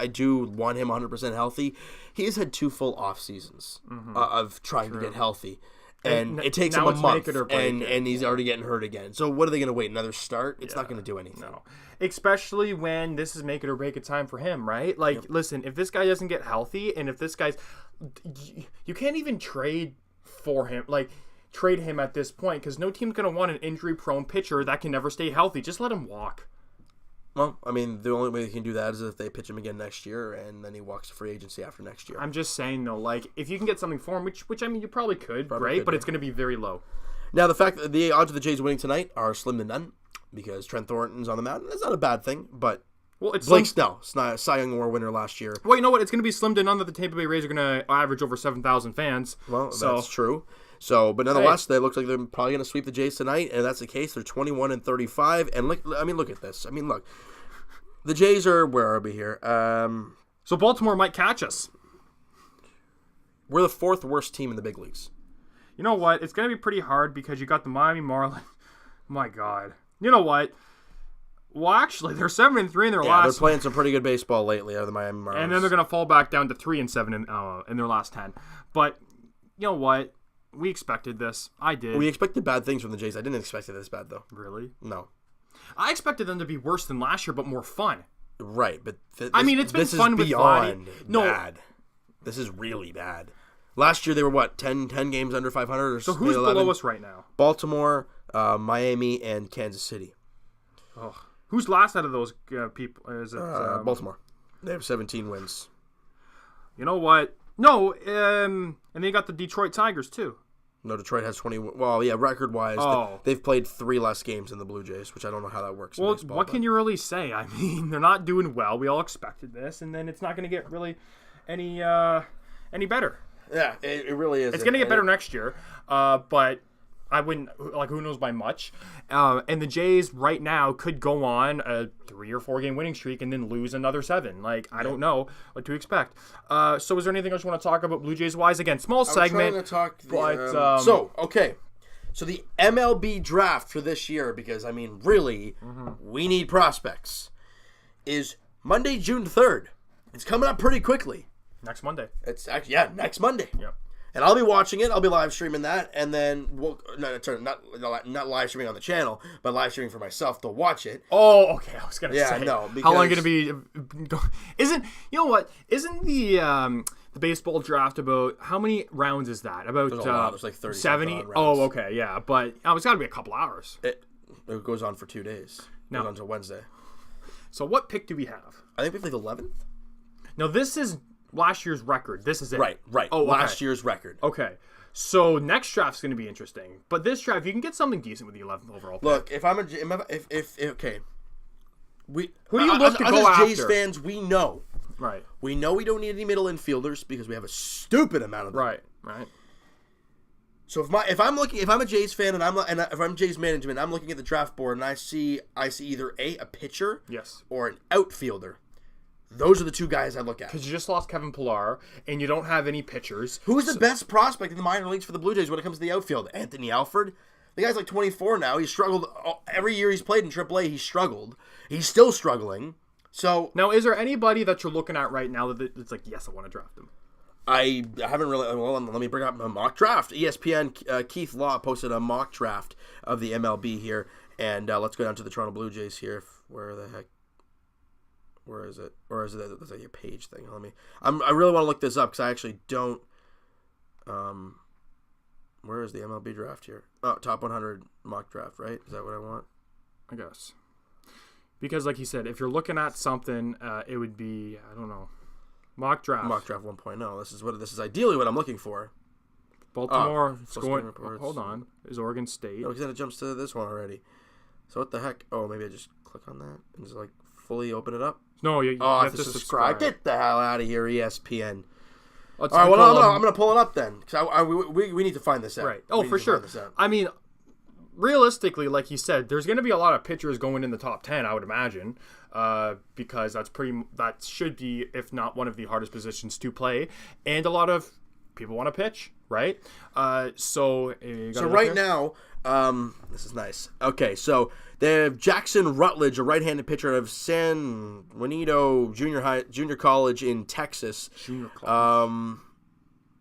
S1: do want him 100% healthy, he has had 2 full off seasons of trying to get healthy. And it takes him a month, and he's already getting hurt again. So what are they going to wait? Another start? It's not going to do anything.
S2: No. Especially when this is make it or break it time for him, right? Like, listen, if this guy doesn't get healthy, and if this guy's... You can't even trade for him, trade him at this point, because no team's going to want an injury-prone pitcher that can never stay healthy. Just let him walk.
S1: Well, I mean, the only way they can do that is if they pitch him again next year, and then he walks to free agency after next year.
S2: I'm just saying, though, if you can get something for him, which I mean, you probably could, right? But it's going to be very low.
S1: Now, the fact that the odds of the Jays winning tonight are slim to none, because Trent Thornton's on the mound. That's not a bad thing, but
S2: it's
S1: Blake Snell, Cy Young Award winner last year.
S2: Well, you know what? It's going to be slim to none that the Tampa Bay Rays are going to average over 7,000 fans.
S1: Well, that's true. So, but nonetheless, they look like they're probably going to sweep the Jays tonight, and if that's the case, they're 21-35. And look at this. I mean, look. The Jays are, where are we here?
S2: So Baltimore might catch us.
S1: We're the 4th worst team in the big leagues.
S2: You know what? It's going to be pretty hard because you got the Miami Marlins. My God. You know what? Well, actually, they're 7-3 in their last.
S1: Yeah, they're playing some pretty good baseball lately out of the Miami Marlins.
S2: And then they're going to fall back down to 3-7 in their last 10. But you know what? We expected this. I did.
S1: We expected bad things from the Jays. I didn't expect it this bad, though.
S2: Really?
S1: No.
S2: I expected them to be worse than last year, but more fun.
S1: Right, but
S2: it's been fun with Vladdy.
S1: Bad. This is really bad. Last year they were 10 games under 500 or
S2: so who's
S1: 11?
S2: Below us right now?
S1: Baltimore, Miami, and Kansas City.
S2: Oh. Who's last out of those people? Is it
S1: Baltimore? They have 17 wins.
S2: You know what? No, and they got the Detroit Tigers too.
S1: No, Detroit has 20. Well, yeah, record-wise, they've played 3 less games than the Blue Jays, which I don't know how that works.
S2: Well,
S1: in baseball,
S2: what can you really say? I mean, they're not doing well. We all expected this, and then it's not going to get really any better.
S1: Yeah, it really is.
S2: It's going to get better next year, but I wouldn't, who knows by much. And the Jays right now could go on a 3 or 4 game winning streak and then lose another 7. I don't know what to expect. So is there anything else you want to talk about Blue Jays wise? Again, small segment.
S1: I'm trying to talk So the MLB draft for this year, because, I mean, really, we need prospects, is Monday, June 3rd. It's coming up pretty quickly.
S2: Next Monday.
S1: It's actually, next Monday.
S2: Yep.
S1: And I'll be watching it. I'll be live streaming that, and then not live streaming on the channel, but live streaming for myself to watch it.
S2: Oh, okay. I was gonna say.
S1: No.
S2: How long going to be? Isn't the baseball draft about how many rounds is that? About
S1: there's a lot. There's like 30.
S2: 70. Oh, okay, yeah, but it's got to be a couple hours.
S1: It goes on for 2 days. It goes on until Wednesday.
S2: So what pick do we have?
S1: I think we have the 11th.
S2: No, this is last year's record. This is it.
S1: Right. Oh, okay. Last year's record.
S2: Okay. So next draft's going to be interesting. But this draft, you can get something decent with the 11th overall pick.
S1: Look, who do you
S2: look to go
S1: as
S2: after?
S1: Jays fans, we know.
S2: Right.
S1: We know we don't need any middle infielders because we have a stupid amount of them.
S2: Right.
S1: So if I'm a Jays fan and if I'm Jays management, I'm looking at the draft board and I see either a pitcher,
S2: yes,
S1: or an outfielder. Those are the 2 guys I look at.
S2: Because you just lost Kevin Pillar, and you don't have any pitchers.
S1: Who's the best prospect in the minor leagues for the Blue Jays when it comes to the outfield? Anthony Alford? The guy's like 24 now. He struggled. Every year he's played in AAA, he struggled. He's still struggling. So
S2: now, is there anybody that you're looking at right now that's like, yes, I want to draft him?
S1: I haven't really. Well, let me bring up a mock draft. ESPN Keith Law posted a mock draft of the MLB here. And let's go down to the Toronto Blue Jays here. Where the heck? Where is it? Or is it a page thing? I really want to look this up because I actually don't. Where is the MLB draft here? Oh, top 100 mock draft, right? Is that what I want?
S2: I guess. Because, like you said, if you're looking at something, it would be, I don't know, mock draft.
S1: Mock draft 1.0. This is ideally what I'm looking for.
S2: Baltimore. Hold on. Is Oregon State?
S1: No, because then it jumps to this one already. So what the heck? Oh, maybe I just click on that and just fully open it up.
S2: No, you
S1: have to subscribe. Get the hell out of here, ESPN.
S2: All
S1: right, well, I'm going to pull it up then because we need to find this out.
S2: Right. Oh, for sure. I mean, realistically, like you said, there's going to be a lot of pitchers going in the top 10, I would imagine, because that should be, if not one of the hardest positions to play, and a lot of people want to pitch, right? So
S1: right now, this is nice. Okay, so they have Jackson Rutledge, a right-handed pitcher out of San Juanito Junior College in Texas.
S2: Junior college.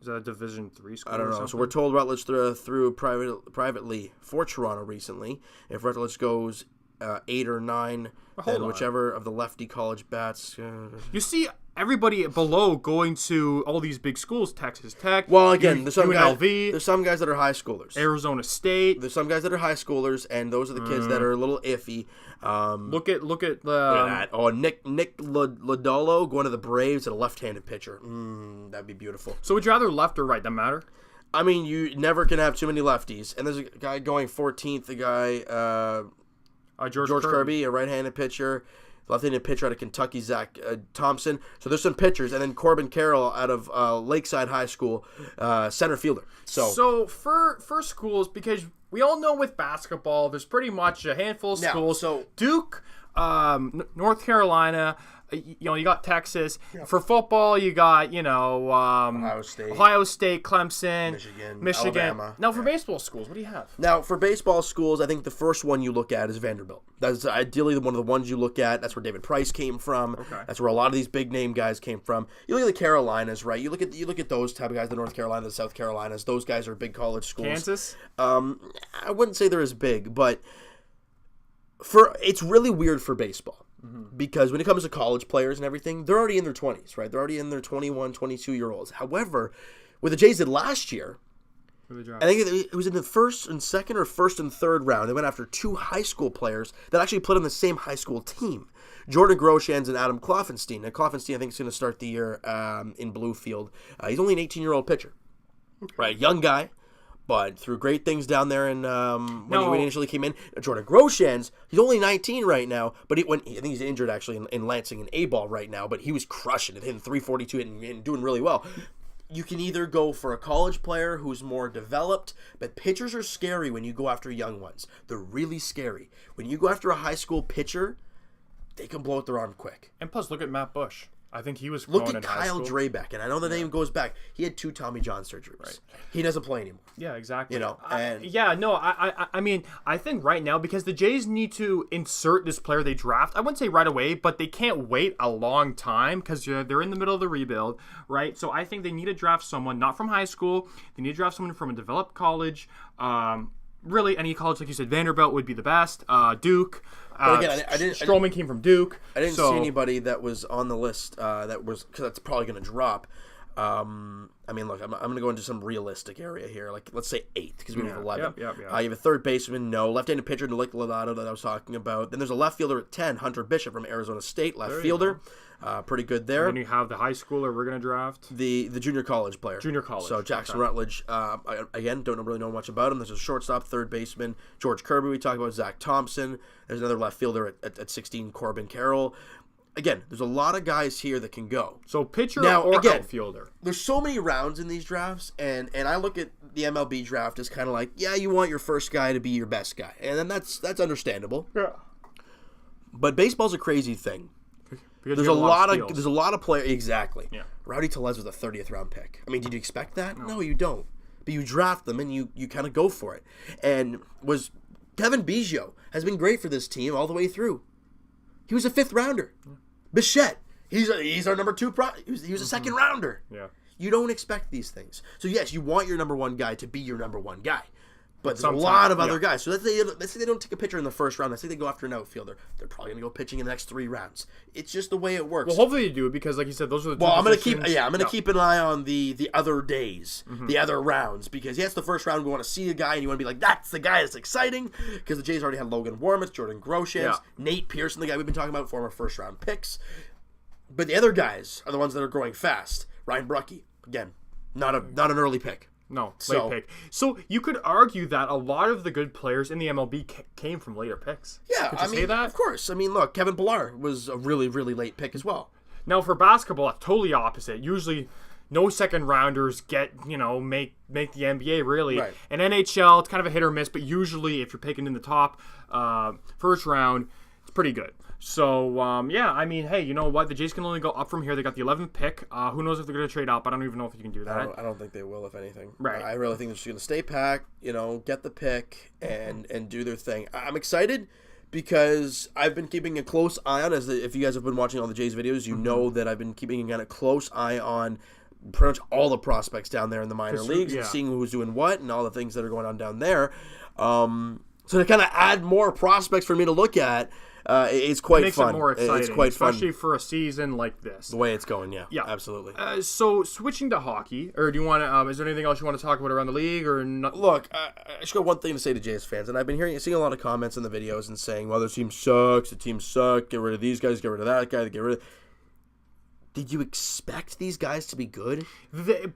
S2: Is that a Division III school?
S1: I don't know. So we're told Rutledge threw privately for Toronto recently. If Rutledge goes 8 or 9, then whichever of the lefty college bats.
S2: You see everybody below going to all these big schools, Texas Tech.
S1: Well, again, there's some guys that are high schoolers.
S2: Arizona State.
S1: There's some guys that are high schoolers, and those are the kids that are a little iffy.
S2: Look at the
S1: Nick Lodolo going to the Braves at a left-handed pitcher. That'd be beautiful.
S2: So would you rather left or right? That matter?
S1: I mean, you never can have too many lefties. And there's a guy going 14th, a guy George Kirby, a right-handed pitcher. Left-handed pitcher out of Kentucky, Zach Thompson. So there's some pitchers. And then Corbin Carroll out of Lakeside High School, center fielder.
S2: So for schools, because we all know with basketball, there's pretty much a handful of schools. So Duke, North Carolina, you got Texas. Yeah. For football, you got, Ohio State, Clemson, Michigan. Alabama. Now, for baseball schools, what do you have?
S1: Now, for baseball schools, I think the first one you look at is Vanderbilt. That's ideally one of the ones you look at. That's where David Price came from.
S2: Okay.
S1: That's where a lot of these big name guys came from. You look at the Carolinas, right? You look at those type of guys, the North Carolina, the South Carolinas. Those guys are big college schools.
S2: Kansas?
S1: I wouldn't say they're as big, but it's really weird for baseball. Mm-hmm. Because when it comes to college players and everything, they're already in their 20s, right? They're already in their 21, 22-year-olds. However, what the Jays did last year,
S2: I
S1: think it was in the first and second or first and third round. They went after 2 high school players that actually played on the same high school team. Jordan Groshans and Adam Kloffenstein. Now, Kloffenstein, I think, is going to start the year in Bluefield. He's only an 18-year-old pitcher. Right, young guy, but through great things down there. And when he initially came in, Jordan Groshans, he's only 19 right now, but I think he's injured actually in Lansing and A-ball right now, but he was crushing it, hitting .342 and doing really well. You can either go for a college player who's more developed, but pitchers are scary when you go after young ones. They're really scary. When you go after a high school pitcher, they can blow out their arm quick.
S2: And plus, look at Matt Bush. I think he was
S1: Look at Kyle Drabeck, and I know the name goes back. He had 2 Tommy John surgeries. Right. He doesn't play anymore.
S2: Yeah, exactly.
S1: I
S2: mean, I think right now, because the Jays need to insert this player they draft, I wouldn't say right away, but they can't wait a long time because they're in the middle of the rebuild, right? So I think they need to draft someone not from high school. They need to draft someone from a developed college. Really, any college, like you said, Vanderbilt would be the best. Duke.
S1: But again,
S2: Stroman came from Duke.
S1: I didn't see anybody that was on the list because that's probably going to drop. I mean, look, I'm going to go into some realistic area here. Like, let's say 8 because we have 11. You have a third baseman, no. Left-handed pitcher, Nick Lovato that I was talking about. Then there's a left fielder at 10, Hunter Bishop from Arizona State, left fielder. Pretty good there.
S2: And then you have the high schooler we're going to draft.
S1: The junior college player. So Jackson Rutledge, again, don't really know much about him. There's a shortstop, third baseman, George Kirby. We talked about Zach Thompson. There's another left fielder at 16, Corbin Carroll. Again, there's a lot of guys here that can go.
S2: So pitcher or outfielder?
S1: There's so many rounds in these drafts, and I look at the MLB draft as kind of like, yeah, you want your first guy to be your best guy. And then that's understandable.
S2: Yeah.
S1: But baseball's a crazy thing.
S2: Because
S1: there's a lot of players. Exactly.
S2: Yeah.
S1: Rowdy Tellez was a 30th round pick. I mean, did you expect that? No, you don't. But you draft them and you kind of go for it. And Kevin Biggio has been great for this team all the way through. He was a 5th rounder. Bichette, he's our number 2 he was a 2nd rounder.
S2: Yeah.
S1: You don't expect these things. So yes, you want your number 1 guy to be your number 1 guy. But there's a lot of other guys. So let's say they don't take a pitcher in the first round. Let's say they go after an outfielder. They're probably going to go pitching in the next 3 rounds. It's just the way it works.
S2: Well, hopefully you do it because, like you said, those are the 2
S1: I'm going to keep an eye on the other days, the other rounds. Because, yes, the first round, we want to see a guy, and you want to be like, that's the guy that's exciting. Because the Jays already had Logan Warmith, Jordan Groshans, Nate Pearson, the guy we've been talking about, former first-round picks. But the other guys are the ones that are growing fast. Ryan Bruckey, again, not an early pick.
S2: No, late pick. So you could argue that a lot of the good players in the MLB came from later picks.
S1: Yeah,
S2: could you say that?
S1: Of course. I mean, look, Kevin Pillar was a really, really late pick as well.
S2: Now for basketball, it's totally opposite. Usually, no second rounders make the NBA really.
S1: Right.
S2: In NHL, it's kind of a hit or miss, but usually if you're picking in the top first round, it's pretty good. So, I mean, hey, you know what? The Jays can only go up from here. They got the 11th pick. Who knows if they're going to trade up? I don't even know if you can do that.
S1: I don't think they will, if anything.
S2: Right.
S1: I really think they're just going to stay packed, get the pick and do their thing. I'm excited because I've been keeping a close eye on, if you guys have been watching all the Jays videos, you know that I've been keeping a close eye on pretty much all the prospects down there in the minor leagues and seeing who's doing what and all the things that are going on down there. So to kind of add more prospects for me to look at, it's quite
S2: makes
S1: fun.
S2: It more exciting,
S1: it's quite
S2: especially
S1: fun.
S2: For a season like this.
S1: The way it's going, yeah, absolutely.
S2: So switching to hockey, or do you want to? Is there anything else you want to talk about around the league, or not?
S1: Look, I just got one thing to say to Jays fans, and I've been seeing a lot of comments in the videos and saying, "Well, the team sucks. The team suck. Get rid of these guys. Get rid of that guy. Get rid of." Did you expect these guys to be good?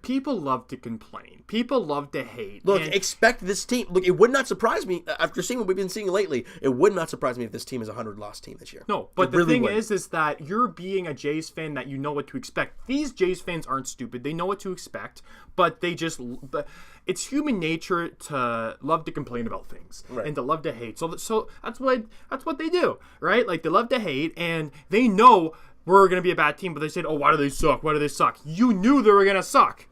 S2: People love to complain. People love to hate.
S1: Look, expect this team. Look, it would not surprise me, after seeing what we've been seeing lately, it would not surprise me if this team is a 100-loss team this year.
S2: No, but the thing is that you're being a Jays fan that you know what to expect. These Jays fans aren't stupid. They know what to expect, but it's human nature to love to complain about things and to love to hate. So that's what they do, right? Like, they love to hate, and they know we're going to be a bad team, but they said, oh, why do they suck? Why do they suck? You knew they were going to suck.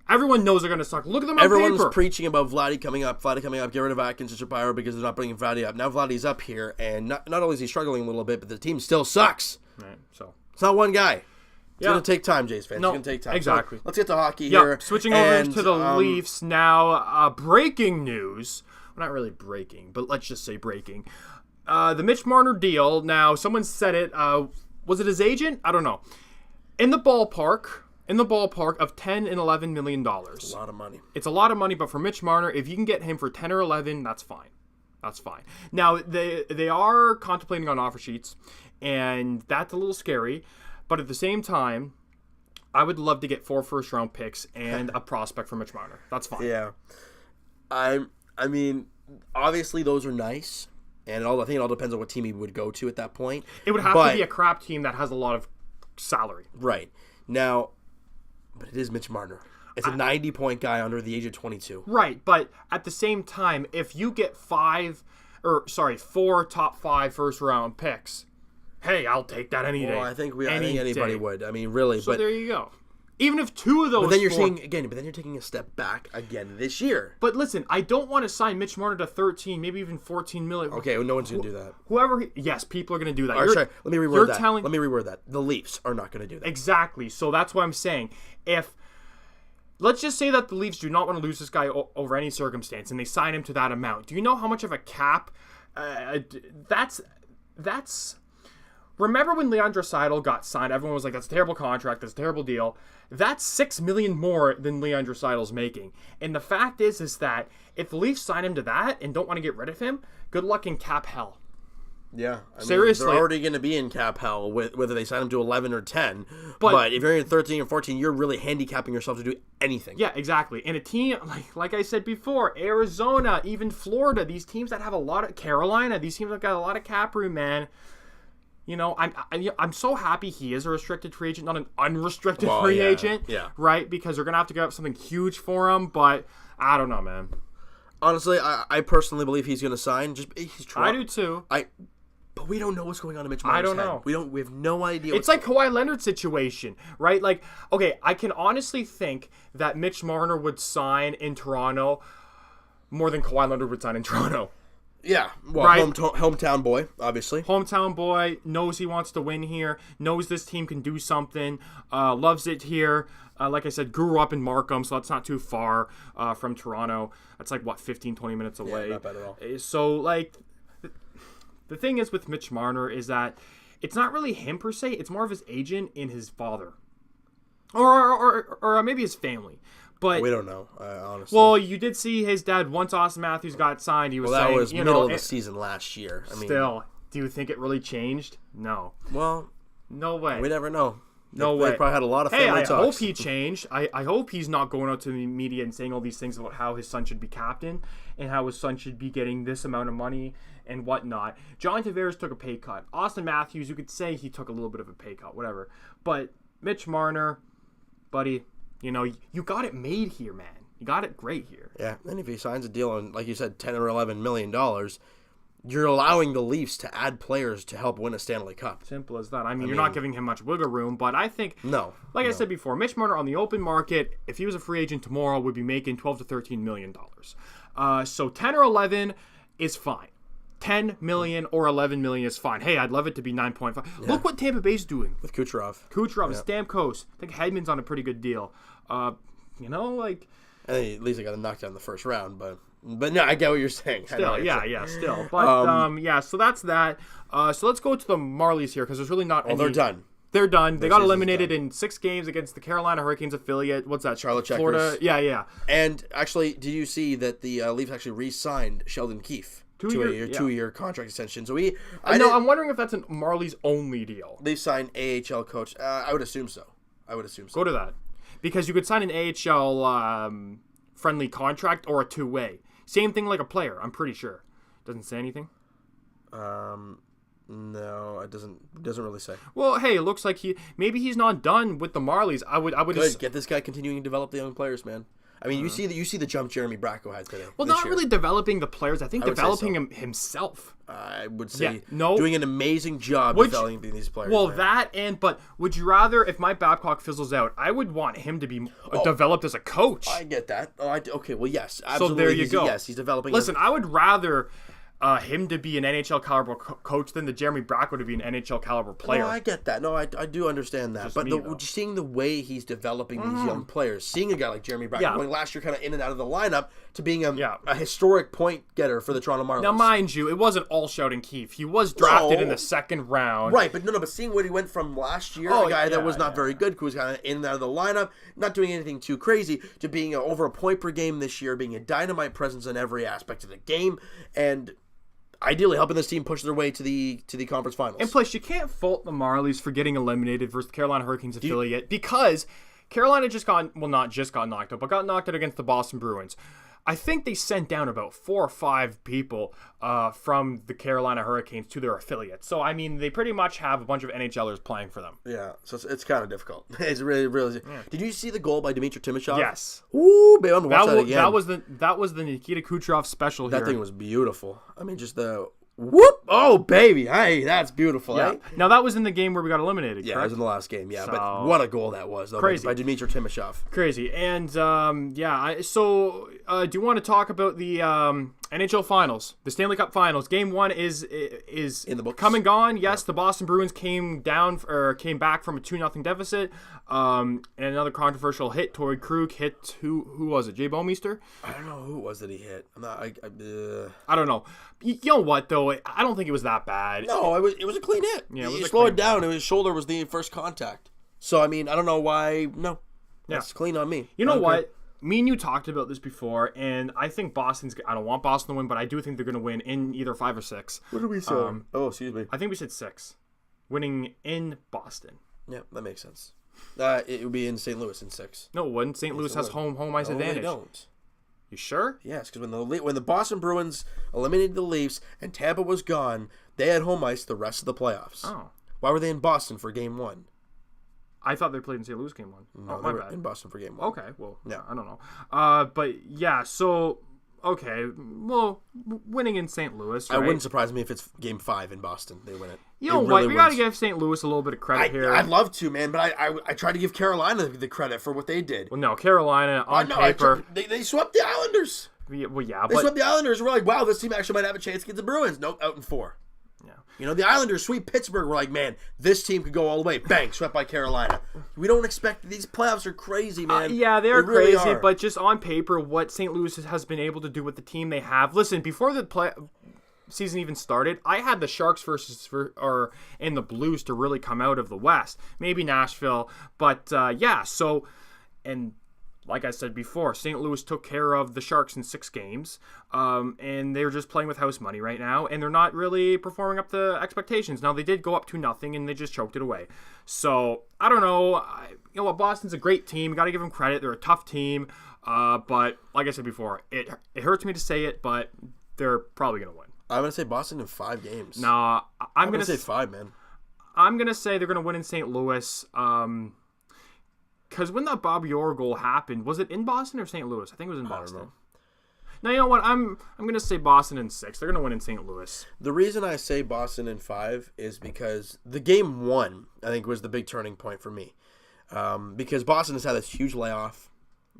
S2: Everyone knows they're going to suck. Look at them on paper.
S1: Everyone was preaching about Vladdy coming up, get rid of Atkins and Shapiro because they're not bringing Vladdy up. Now Vladdy's up here, and not only is he struggling a little bit, but the team still sucks.
S2: Right, so
S1: it's not one guy. It's going to take time, Jays fans.
S2: No,
S1: it's going to take time.
S2: Exactly.
S1: So let's get to hockey here.
S2: Switching over to the Leafs now. Breaking news. Well, not really breaking, but let's just say breaking. The Mitch Marner deal. Now, someone said it. Was it his agent? I don't know. In the ballpark, in the ballpark of $10 and $11 million.
S1: It's a lot of money.
S2: It's a lot of money, but for Mitch Marner, if you can get him for 10 or 11, that's fine. That's fine. Now, they are contemplating on offer sheets, and that's a little scary. But at the same time, I would love to get 4 first-round picks and a prospect for Mitch Marner. That's fine.
S1: Yeah. I mean, obviously those are nice, and I think it all depends on what team he would go to at that point.
S2: It would have to be a crap team that has a lot of salary.
S1: Right. Now, but it is Mitch Marner. It's a 90-point guy under the age of 22.
S2: Right, but at the same time, if you get 4 top 5 first-round picks, hey, I'll take that any day.
S1: Well, I think anybody would. I mean, really.
S2: So there you go. Even if 2 of those.
S1: But then you're taking a step back again this year.
S2: But listen, I don't want to sign Mitch Marner to 13, maybe even 14 million.
S1: Okay, well, no one's going to do that.
S2: Yes, people are going to do that.
S1: Let me reword that. The Leafs are not going to do that.
S2: Exactly. So that's what I'm saying. Let's just say that the Leafs do not want to lose this guy over any circumstance, and they sign him to that amount. Do you know how much of a cap that's... Remember when Leandro Seidel got signed? Everyone was like, that's a terrible contract, that's a terrible deal. That's $6 million more than Leandro Seidel's making. And the fact is that if the Leafs sign him to that and don't want to get rid of him, good luck in cap hell.
S1: Yeah.
S2: Seriously.
S1: They're already going to be in cap hell whether they sign him to 11 or 10. But if you're in 13 or 14, you're really handicapping yourself to do anything.
S2: Yeah, exactly. And a team, like I said before, Arizona, even Florida, these teams that have a lot of... Carolina, these teams that got a lot of cap room, man. You know, I'm so happy he is a restricted free agent, not an unrestricted free agent.
S1: Yeah.
S2: Right? Because they're going to have to give up something huge for him. But I don't know, man.
S1: Honestly, I personally believe he's going to sign. He's trying.
S2: I do too.
S1: But we don't know what's going on in Mitch Marner's
S2: I don't
S1: head.
S2: know.
S1: We have no idea.
S2: It's like Kawhi Leonard's situation, right? Like, okay, I can honestly think that Mitch Marner would sign in Toronto more than Kawhi Leonard would sign in Toronto.
S1: Yeah, well,
S2: right?
S1: Hometown boy, obviously.
S2: Hometown boy, knows he wants to win here, knows this team can do something, loves it here. Like I said, grew up in Markham, so that's not too far from Toronto. That's like, 15, 20 minutes away.
S1: Yeah, not bad at all.
S2: So, like... The thing is with Mitch Marner is that it's not really him per se. It's more of his agent and his father. Or maybe his family. But
S1: we don't know, honestly.
S2: Well, you did see his dad, once Austin Matthews got signed, he was saying...
S1: that was middle of the season last year.
S2: Still, do you think it really changed? No.
S1: Well...
S2: No way.
S1: We never know.
S2: No way.
S1: They probably had a lot of family talks.
S2: I hope he changed. I hope he's not going out to the media and saying all these things about how his son should be captain and how his son should be getting this amount of money and whatnot. John Tavares took a pay cut. Austin Matthews, you could say he took a little bit of a pay cut, whatever. But Mitch Marner, buddy, you know, you got it made here, man. You got it great here.
S1: Yeah, and if he signs a deal on, like you said, $10 or $11 million, you're allowing the Leafs to add players to help win a Stanley Cup.
S2: Simple as that. I mean, you're not giving him much wiggle room, but I think, I said before, Mitch Marner on the open market, if he was a free agent tomorrow, would be making $12 to $13 million. So 10 or 11 is fine. 10 million or 11 million is fine. Hey, I'd love it to be 9.5. Yeah. Look what Tampa Bay's doing
S1: with Kucherov,
S2: and Stamkos. I think Hedman's on a pretty good deal. You know, like,
S1: and at least I got a knockdown in the first round, but no, I get what you're saying.
S2: Still, still. But so that's that. So let's go to the Marlies here because there's really not.
S1: They're done.
S2: They're done. They got eliminated in 6 games against the Carolina Hurricanes affiliate. What's that?
S1: Charlotte Checkers.
S2: Florida. Yeah.
S1: And actually, did you see that the Leafs actually re-signed Sheldon Keefe? Two-year contract extension. So
S2: I'm wondering if that's a Marlies only deal.
S1: They signed AHL coach. I would assume so.
S2: Go to that. Because you could sign an AHL friendly contract or a 2-way. Same thing like a player, I'm pretty sure. Doesn't say anything?
S1: No, it doesn't really say.
S2: Well, hey, it looks like maybe he's not done with the Marlies. I would
S1: get this guy continuing to develop the young players, man. I mean, you see the jump Jeremy Bracco had today.
S2: Well, not really developing the players. I think developing him himself.
S1: I would say doing an amazing job developing these players.
S2: Well, but would you rather, if Mike Babcock fizzles out, I would want him to be developed as a coach.
S1: I get that. Okay, well, yes, absolutely.
S2: So there you go.
S1: Yes, he's developing.
S2: Listen, I would rather him to be an NHL caliber coach than the Jeremy Bracco to be an NHL caliber player.
S1: No, I get that. No, I do understand that. But seeing the way he's developing these young players, seeing a guy like Jeremy Bracco going last year kind of in and out of the lineup to being a historic point getter for the Toronto Marlies.
S2: Now, mind you, it wasn't all shouting Keefe. He was drafted in the second round.
S1: Right, but but seeing what he went from last year, a guy that was not very good, who was kind of in and out of the lineup, not doing anything too crazy, to being over a point per game this year, being a dynamite presence in every aspect of the game, and ideally helping this team push their way to the conference finals.
S2: And plus, you can't fault the Marlies for getting eliminated versus the Carolina Hurricanes affiliate because Carolina not just got knocked out, but got knocked out against the Boston Bruins. I think they sent down about 4 or 5 people from the Carolina Hurricanes to their affiliate. So, I mean, they pretty much have a bunch of NHLers playing for them.
S1: Yeah, so it's kind of difficult. It's really. Yeah. Did you see the goal by Dmitry Timashov?
S2: Yes.
S1: Ooh, babe, I'm gonna watch that again.
S2: That was the Nikita Kucherov special here.
S1: That thing was beautiful. I mean, just the whoop! Oh, baby, hey, that's beautiful.
S2: Yeah.
S1: Eh?
S2: Now that was in the game where we got eliminated.
S1: Yeah,
S2: correct?
S1: It was in the last game. Yeah, but what a goal that was, though.
S2: Crazy
S1: by Dmitry Timashov.
S2: Crazy, and so do you want to talk about the NHL Finals, the Stanley Cup Finals? Game 1 is
S1: in the books.
S2: Come and gone. Yes, the Boston Bruins came back from a 2-0 deficit. And another controversial hit. Torrey Krug hit who was it? Jay Bouwmeester?
S1: I don't know who it was that he hit.
S2: I don't know. You know what though? I don't think it was that bad.
S1: No, it was a clean hit.
S2: Yeah,
S1: he slowed it down, and his shoulder was the first contact. So I mean, I don't know why. No, that's clean on me.
S2: You know what? Me and you talked about this before, and I think I don't want Boston to win, but I do think they're going to win in either 5 or 6.
S1: What did we say? Excuse me.
S2: I think we said 6. Winning in Boston.
S1: Yeah, that makes sense. It would be in St. Louis in 6.
S2: No, it wouldn't. St. Louis has home ice advantage.
S1: They don't.
S2: You sure?
S1: Yes, because when the Boston Bruins eliminated the Leafs and Tampa was gone, they had home ice the rest of the playoffs.
S2: Oh.
S1: Why were they in Boston for Game 1?
S2: I thought they played in St. Louis Game 1.
S1: No, they were in Boston for Game 1.
S2: Okay, well, yeah, I don't know. But yeah, so okay, well, winning in St. Louis, right?
S1: It wouldn't surprise me if it's Game 5 in Boston. They win it.
S2: You know what? We got to give St. Louis a little bit of credit here.
S1: I'd love to, man, but I tried to give Carolina the credit for what they did.
S2: Well, no, Carolina on paper.
S1: They swept the Islanders.
S2: Well, yeah,
S1: they swept the Islanders. We're like, wow, this team actually might have a chance against the Bruins. Nope, out in 4.
S2: Yeah.
S1: You know, the Islanders sweep Pittsburgh. We're like, man, this team could go all the way. Bang, swept by Carolina. We don't expect these playoffs are crazy, man.
S2: Yeah, they're really crazy, but just on paper, what St. Louis has been able to do with the team they have. Listen, before the season even started, I had the Sharks and the Blues to really come out of the West. Maybe Nashville, but and like I said before, St. Louis took care of the Sharks in 6 games, and they're just playing with house money right now, and they're not really performing up to expectations. Now, they did go up 2-0, and they just choked it away. So, I don't know. You know what? Boston's a great team. Got to give them credit. They're a tough team, but like I said before, it hurts me to say it, but they're probably going to win.
S1: I'm going to say Boston in 5 games.
S2: Nah, I'm going to
S1: say 5, man.
S2: I'm going to say they're going to win in St. Louis, because when that Bobby Orr goal happened, was it in Boston or St. Louis? I think it was in Boston.
S1: I don't know.
S2: Now, you know what? I'm going to say Boston in 6. They're going to win in St. Louis.
S1: The reason I say Boston in 5 is because the Game 1, I think, was the big turning point for me. Because Boston has had this huge layoff.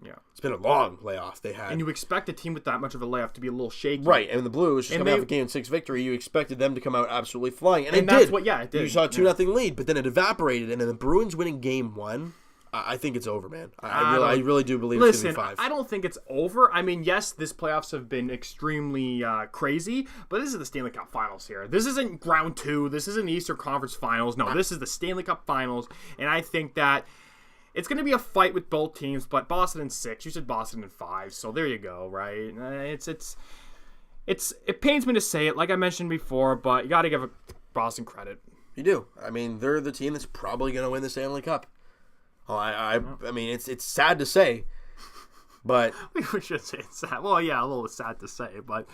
S2: Yeah.
S1: It's been a long layoff they had.
S2: And you expect a team with that much of a layoff to be a little shaky.
S1: Right, and the Blues, just coming out of a Game 6 victory, you expected them to come out absolutely flying. And it
S2: that's
S1: did.
S2: It did.
S1: You saw a 2-0 lead, but then it evaporated, and then the Bruins winning Game 1, I think it's over, man. I really do believe it's going to be 5.
S2: I don't think it's over. I mean, yes, this playoffs have been extremely crazy, but this is the Stanley Cup Finals here. This isn't Round 2. This isn't Eastern Conference Finals. No, this is the Stanley Cup Finals, and I think that it's going to be a fight with both teams, but Boston in 6. You said Boston in 5, so there you go, right? It pains me to say it, like I mentioned before, but you got to give Boston credit.
S1: You do. I mean, they're the team that's probably going to win the Stanley Cup. Oh, I mean, it's sad to say, but
S2: we should say it's sad. Well, yeah, a little sad to say, but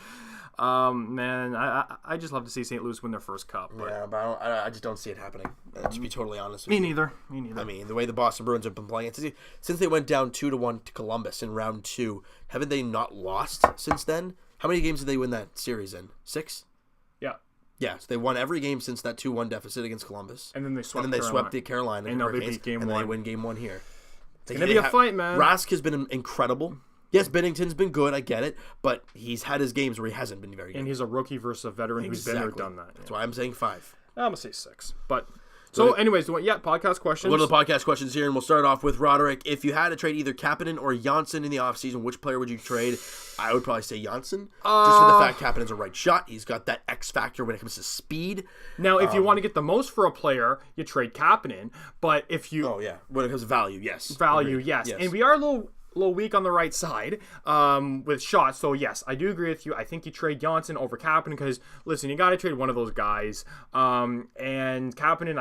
S2: man, I just love to see St. Louis win their first cup. But
S1: yeah, but I just don't see it happening. To be totally honest with
S2: Me
S1: you.
S2: neither.
S1: I mean, the way the Boston Bruins have been playing, since they went down 2-1 to Columbus in Round 2, haven't they not lost since then? How many games did they win that series in? 6?
S2: Yeah.
S1: Yeah, so they won every game since that 2-1 deficit against Columbus.
S2: And then they swept
S1: the Carolina
S2: and now they beat Game 1.
S1: And they win Game 1 here.
S2: It's going to be a fight, man.
S1: Rask has been incredible. Yes, Binnington's been good. I get it, but he's had his games where he hasn't been very good.
S2: And he's a rookie versus a veteran who's been there, done that.
S1: That's why I'm saying 5.
S2: I'm gonna say 6. But so, anyways, podcast questions.
S1: We'll go to the podcast questions here, and we'll start off with Roderick. If you had to trade either Kapanen or Janssen in the offseason, which player would you trade? I would probably say Janssen, just for the fact Kapanen's a right shot. He's got that X factor when it comes to speed.
S2: Now, if you want to get the most for a player, you trade Kapanen. But if you
S1: when it comes to value, yes,
S2: yes. And we are a little weak on the right side with shots. So, yes, I do agree with you. I think you trade Janssen over Kapanen because, listen, you got to trade one of those guys. And Kapanen,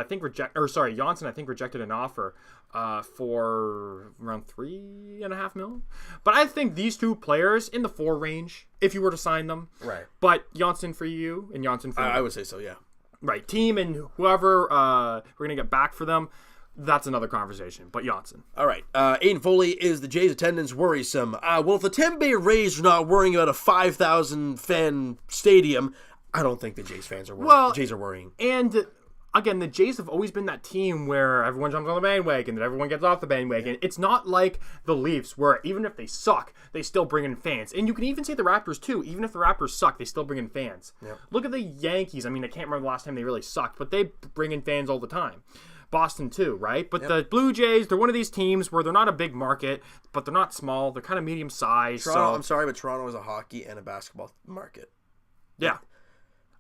S2: Janssen, I think, rejected an offer for around $3.5 million. But I think these two players in the 4 range, if you were to sign them.
S1: Right.
S2: But Janssen for you and Janssen for me.
S1: I would say so, yeah.
S2: Right. Team and whoever we're going to get back for them. That's another conversation, but Janssen.
S1: All right. Reid-Foley, is the Jays' attendance worrisome? Well, if the Tampa Bay Rays are not worrying about a 5,000-fan stadium, I don't think the Jays fans are worrying.
S2: Well,
S1: the Jays are worrying.
S2: And, again, the Jays have always been that team where everyone jumps on the bandwagon, then everyone gets off the bandwagon. It's not like the Leafs, where even if they suck, they still bring in fans. And you can even say the Raptors, too. Even if the Raptors suck, they still bring in fans. Yep. Look at the Yankees. I mean, I can't remember the last time they really sucked, but they bring in fans all the time. Boston too, right? But the Blue Jays, they're one of these teams where they're not a big market, but they're not small. They're kind of medium sized.
S1: I'm sorry, but Toronto is a hockey and a basketball market.
S2: Yeah.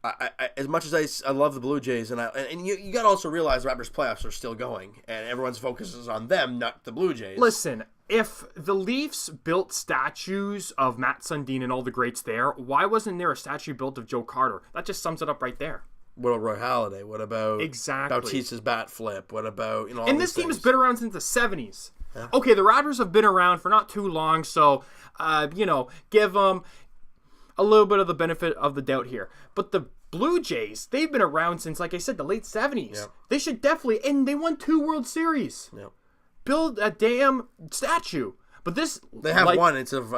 S1: I as much as I love the Blue Jays, and you got to also realize the Raptors playoffs are still going, and everyone's focus is on them, not the Blue Jays.
S2: Listen, if the Leafs built statues of Matt Sundin and all the greats there, why wasn't there a statue built of Joe Carter? That just sums it up right there.
S1: What about Roy Halladay? What about
S2: exactly
S1: Bautista's bat flip? What about all
S2: and this team has been around since the 70s.
S1: Yeah.
S2: Okay, the Raptors have been around for not too long, so give them a little bit of the benefit of the doubt here. But the Blue Jays, they've been around since, like I said, the late 70s. Yep. They should definitely, and they won 2 World Series.
S1: Yep.
S2: Build a damn statue. But this,
S1: they have one. It's of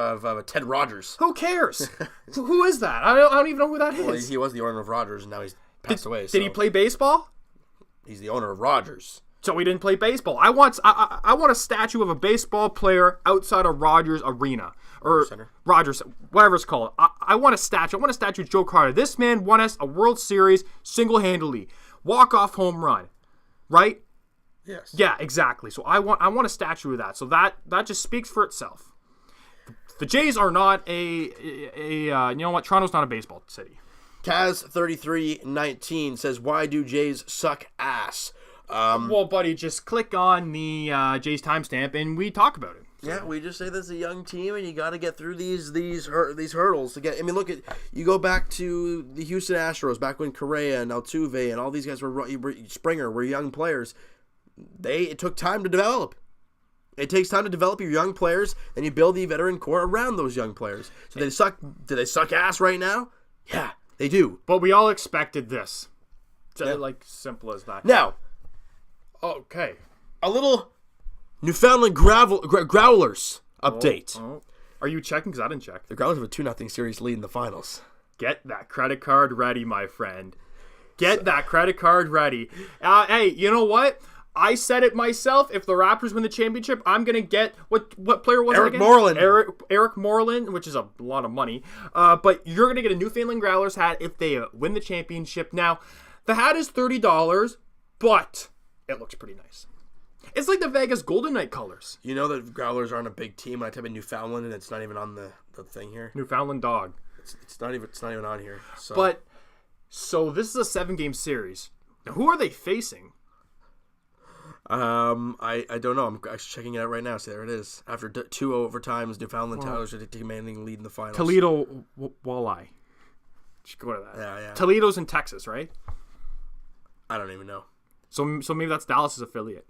S1: Ted Rogers.
S2: Who cares? Who is that? I don't even know who that is.
S1: Well, he was the owner of Rogers, and now he's passed away.
S2: Did he play baseball?
S1: He's the owner of Rogers.
S2: So he didn't play baseball. I want a statue of a baseball player outside of Rogers Arena or
S1: Center.
S2: Rogers, whatever it's called. I want a statue. I want a statue of Joe Carter. This man won us a World Series single-handedly, walk-off home run, right?
S1: Yes.
S2: Yeah, exactly. So I want a statue of that. So that just speaks for itself. The Jays are not you know what? Toronto's not a baseball city.
S1: Kaz3319 says, why do Jays suck ass?
S2: Well, buddy, just click on the Jays timestamp and we talk about it.
S1: So. Yeah, we just say this is a young team and you got to get through these hurdles to get. I mean, you go back to the Houston Astros back when Correa and Altuve and all these guys Springer were young players. It took time to develop. It takes time to develop your young players, and you build the veteran core around those young players. So do they suck ass right now? Yeah, they do.
S2: But we all expected this. Simple as that.
S1: Now,
S2: okay.
S1: A little Newfoundland Growlers update.
S2: Oh. Are you checking? Because I didn't check.
S1: The Growlers have a 2-0 series lead in the finals.
S2: Get that credit card ready, my friend. Get that credit card ready. Hey, you know what? I said it myself. If the Raptors win the championship, I'm going to get... What player was it again?
S1: Moreland.
S2: Eric Moreland, which is a lot of money. But you're going to get a Newfoundland Growlers hat if they win the championship. Now, the hat is $30, but it looks pretty nice. It's like the Vegas Golden Knight colors.
S1: You know that Growlers aren't a big team. When I type in Newfoundland, and it's not even on the thing here.
S2: Newfoundland dog.
S1: It's not even on here.
S2: So this is a 7-game series. Now, who are they facing?
S1: I don't know. I'm actually checking it out right now. So there it is. After 2 overtimes, Newfoundland Towers are commanding lead in the finals.
S2: Toledo Walleye. Just go to that.
S1: Yeah.
S2: Toledo's in Texas, right?
S1: I don't even know.
S2: So maybe that's Dallas's affiliate.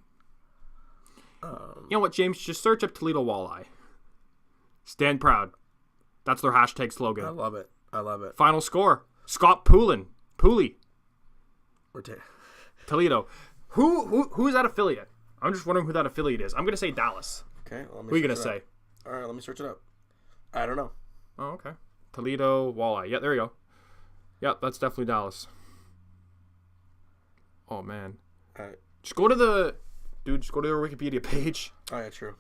S2: You know what, James? Just search up Toledo Walleye. Stand proud. That's their hashtag slogan.
S1: I love it.
S2: Final score. Scott Pooley. Toledo. Who's that affiliate? I'm just wondering who that affiliate is. I'm going to say Dallas.
S1: Okay.
S2: Who are you going to say?
S1: All right, let me search it up. I don't know.
S2: Oh, okay. Toledo Walleye. Yeah, there you go. Yep, that's definitely Dallas. Oh, man.
S1: All right.
S2: Just go to their Wikipedia page.
S1: Oh, yeah, true.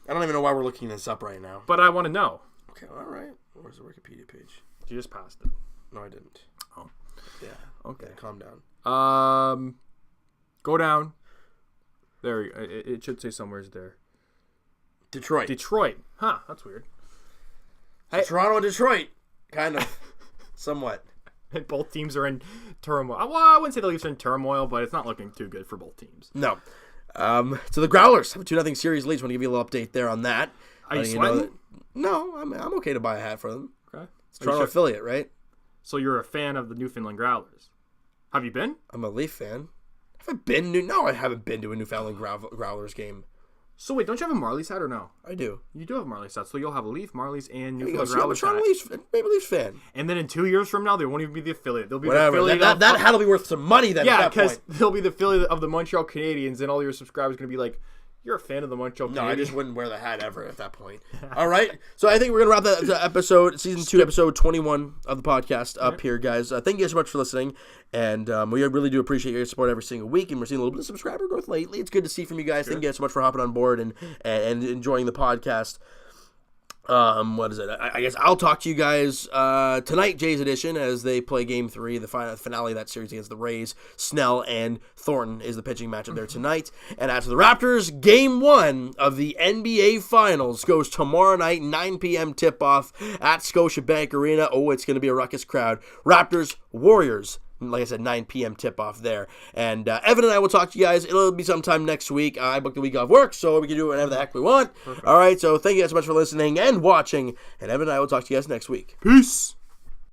S1: I don't even know why we're looking this up right now.
S2: But I want to know.
S1: Okay, all right. Where's the Wikipedia page?
S2: You just passed it.
S1: No, I didn't.
S2: Oh.
S1: Yeah.
S2: Okay.
S1: Calm down.
S2: Go down. There. It should say somewhere there.
S1: Detroit.
S2: Huh. That's weird.
S1: So Toronto and Detroit. Kind of. Somewhat.
S2: And both teams are in turmoil. Well, I wouldn't say the Leafs are in turmoil, but it's not looking too good for both teams.
S1: No. So the Growlers have a 2-0 series lead. Just want to give you a little update there on that.
S2: Are you sweating?
S1: No, I'm okay to buy a hat for them.
S2: Okay.
S1: It's Toronto affiliate, right?
S2: So you're a fan of the Newfoundland Growlers. Have you been?
S1: I'm a Leaf fan. Have I been? No, I haven't been to a Newfoundland Growlers game.
S2: So wait, don't you have a Marlies hat or no?
S1: I do.
S2: You do have a Marlies hat, so you'll have a Leaf, Marlies, and Newfoundland
S1: Growlers hat. I'm a Maple Leafs fan.
S2: And then in 2 years from now, they won't even be the affiliate. They'll be
S1: whatever.
S2: The affiliate.
S1: That hat will be worth some money then.
S2: Yeah, because they'll be the affiliate of the Montreal Canadiens, and all your subscribers are going to be like, "You're a fan of the Montreal Canadiens."
S1: No, I just wouldn't wear the hat ever at that point. All right. So I think we're going to wrap that episode, season 2, episode 21 of the podcast up here, guys. Thank you so much for listening. And we really do appreciate your support every single week. And we're seeing a little bit of subscriber growth lately. It's good to see from you guys. Thank you guys so much for hopping on board and enjoying the podcast. What is it? I guess I'll talk to you guys tonight, Jay's Edition, as they play Game 3, the finale of that series against the Rays. Snell and Thornton is the pitching matchup there tonight. And as for the Raptors, Game 1 of the NBA Finals goes tomorrow night, 9 p.m. tip-off at Scotiabank Arena. Oh, it's going to be a ruckus crowd. Raptors, Warriors. Like I said, 9 p.m. tip-off there. And Evan and I will talk to you guys. It'll be sometime next week. I booked the week off work, so we can do whatever the heck we want. Perfect. All right, so thank you guys so much for listening and watching. And Evan and I will talk to you guys next week.
S2: Peace.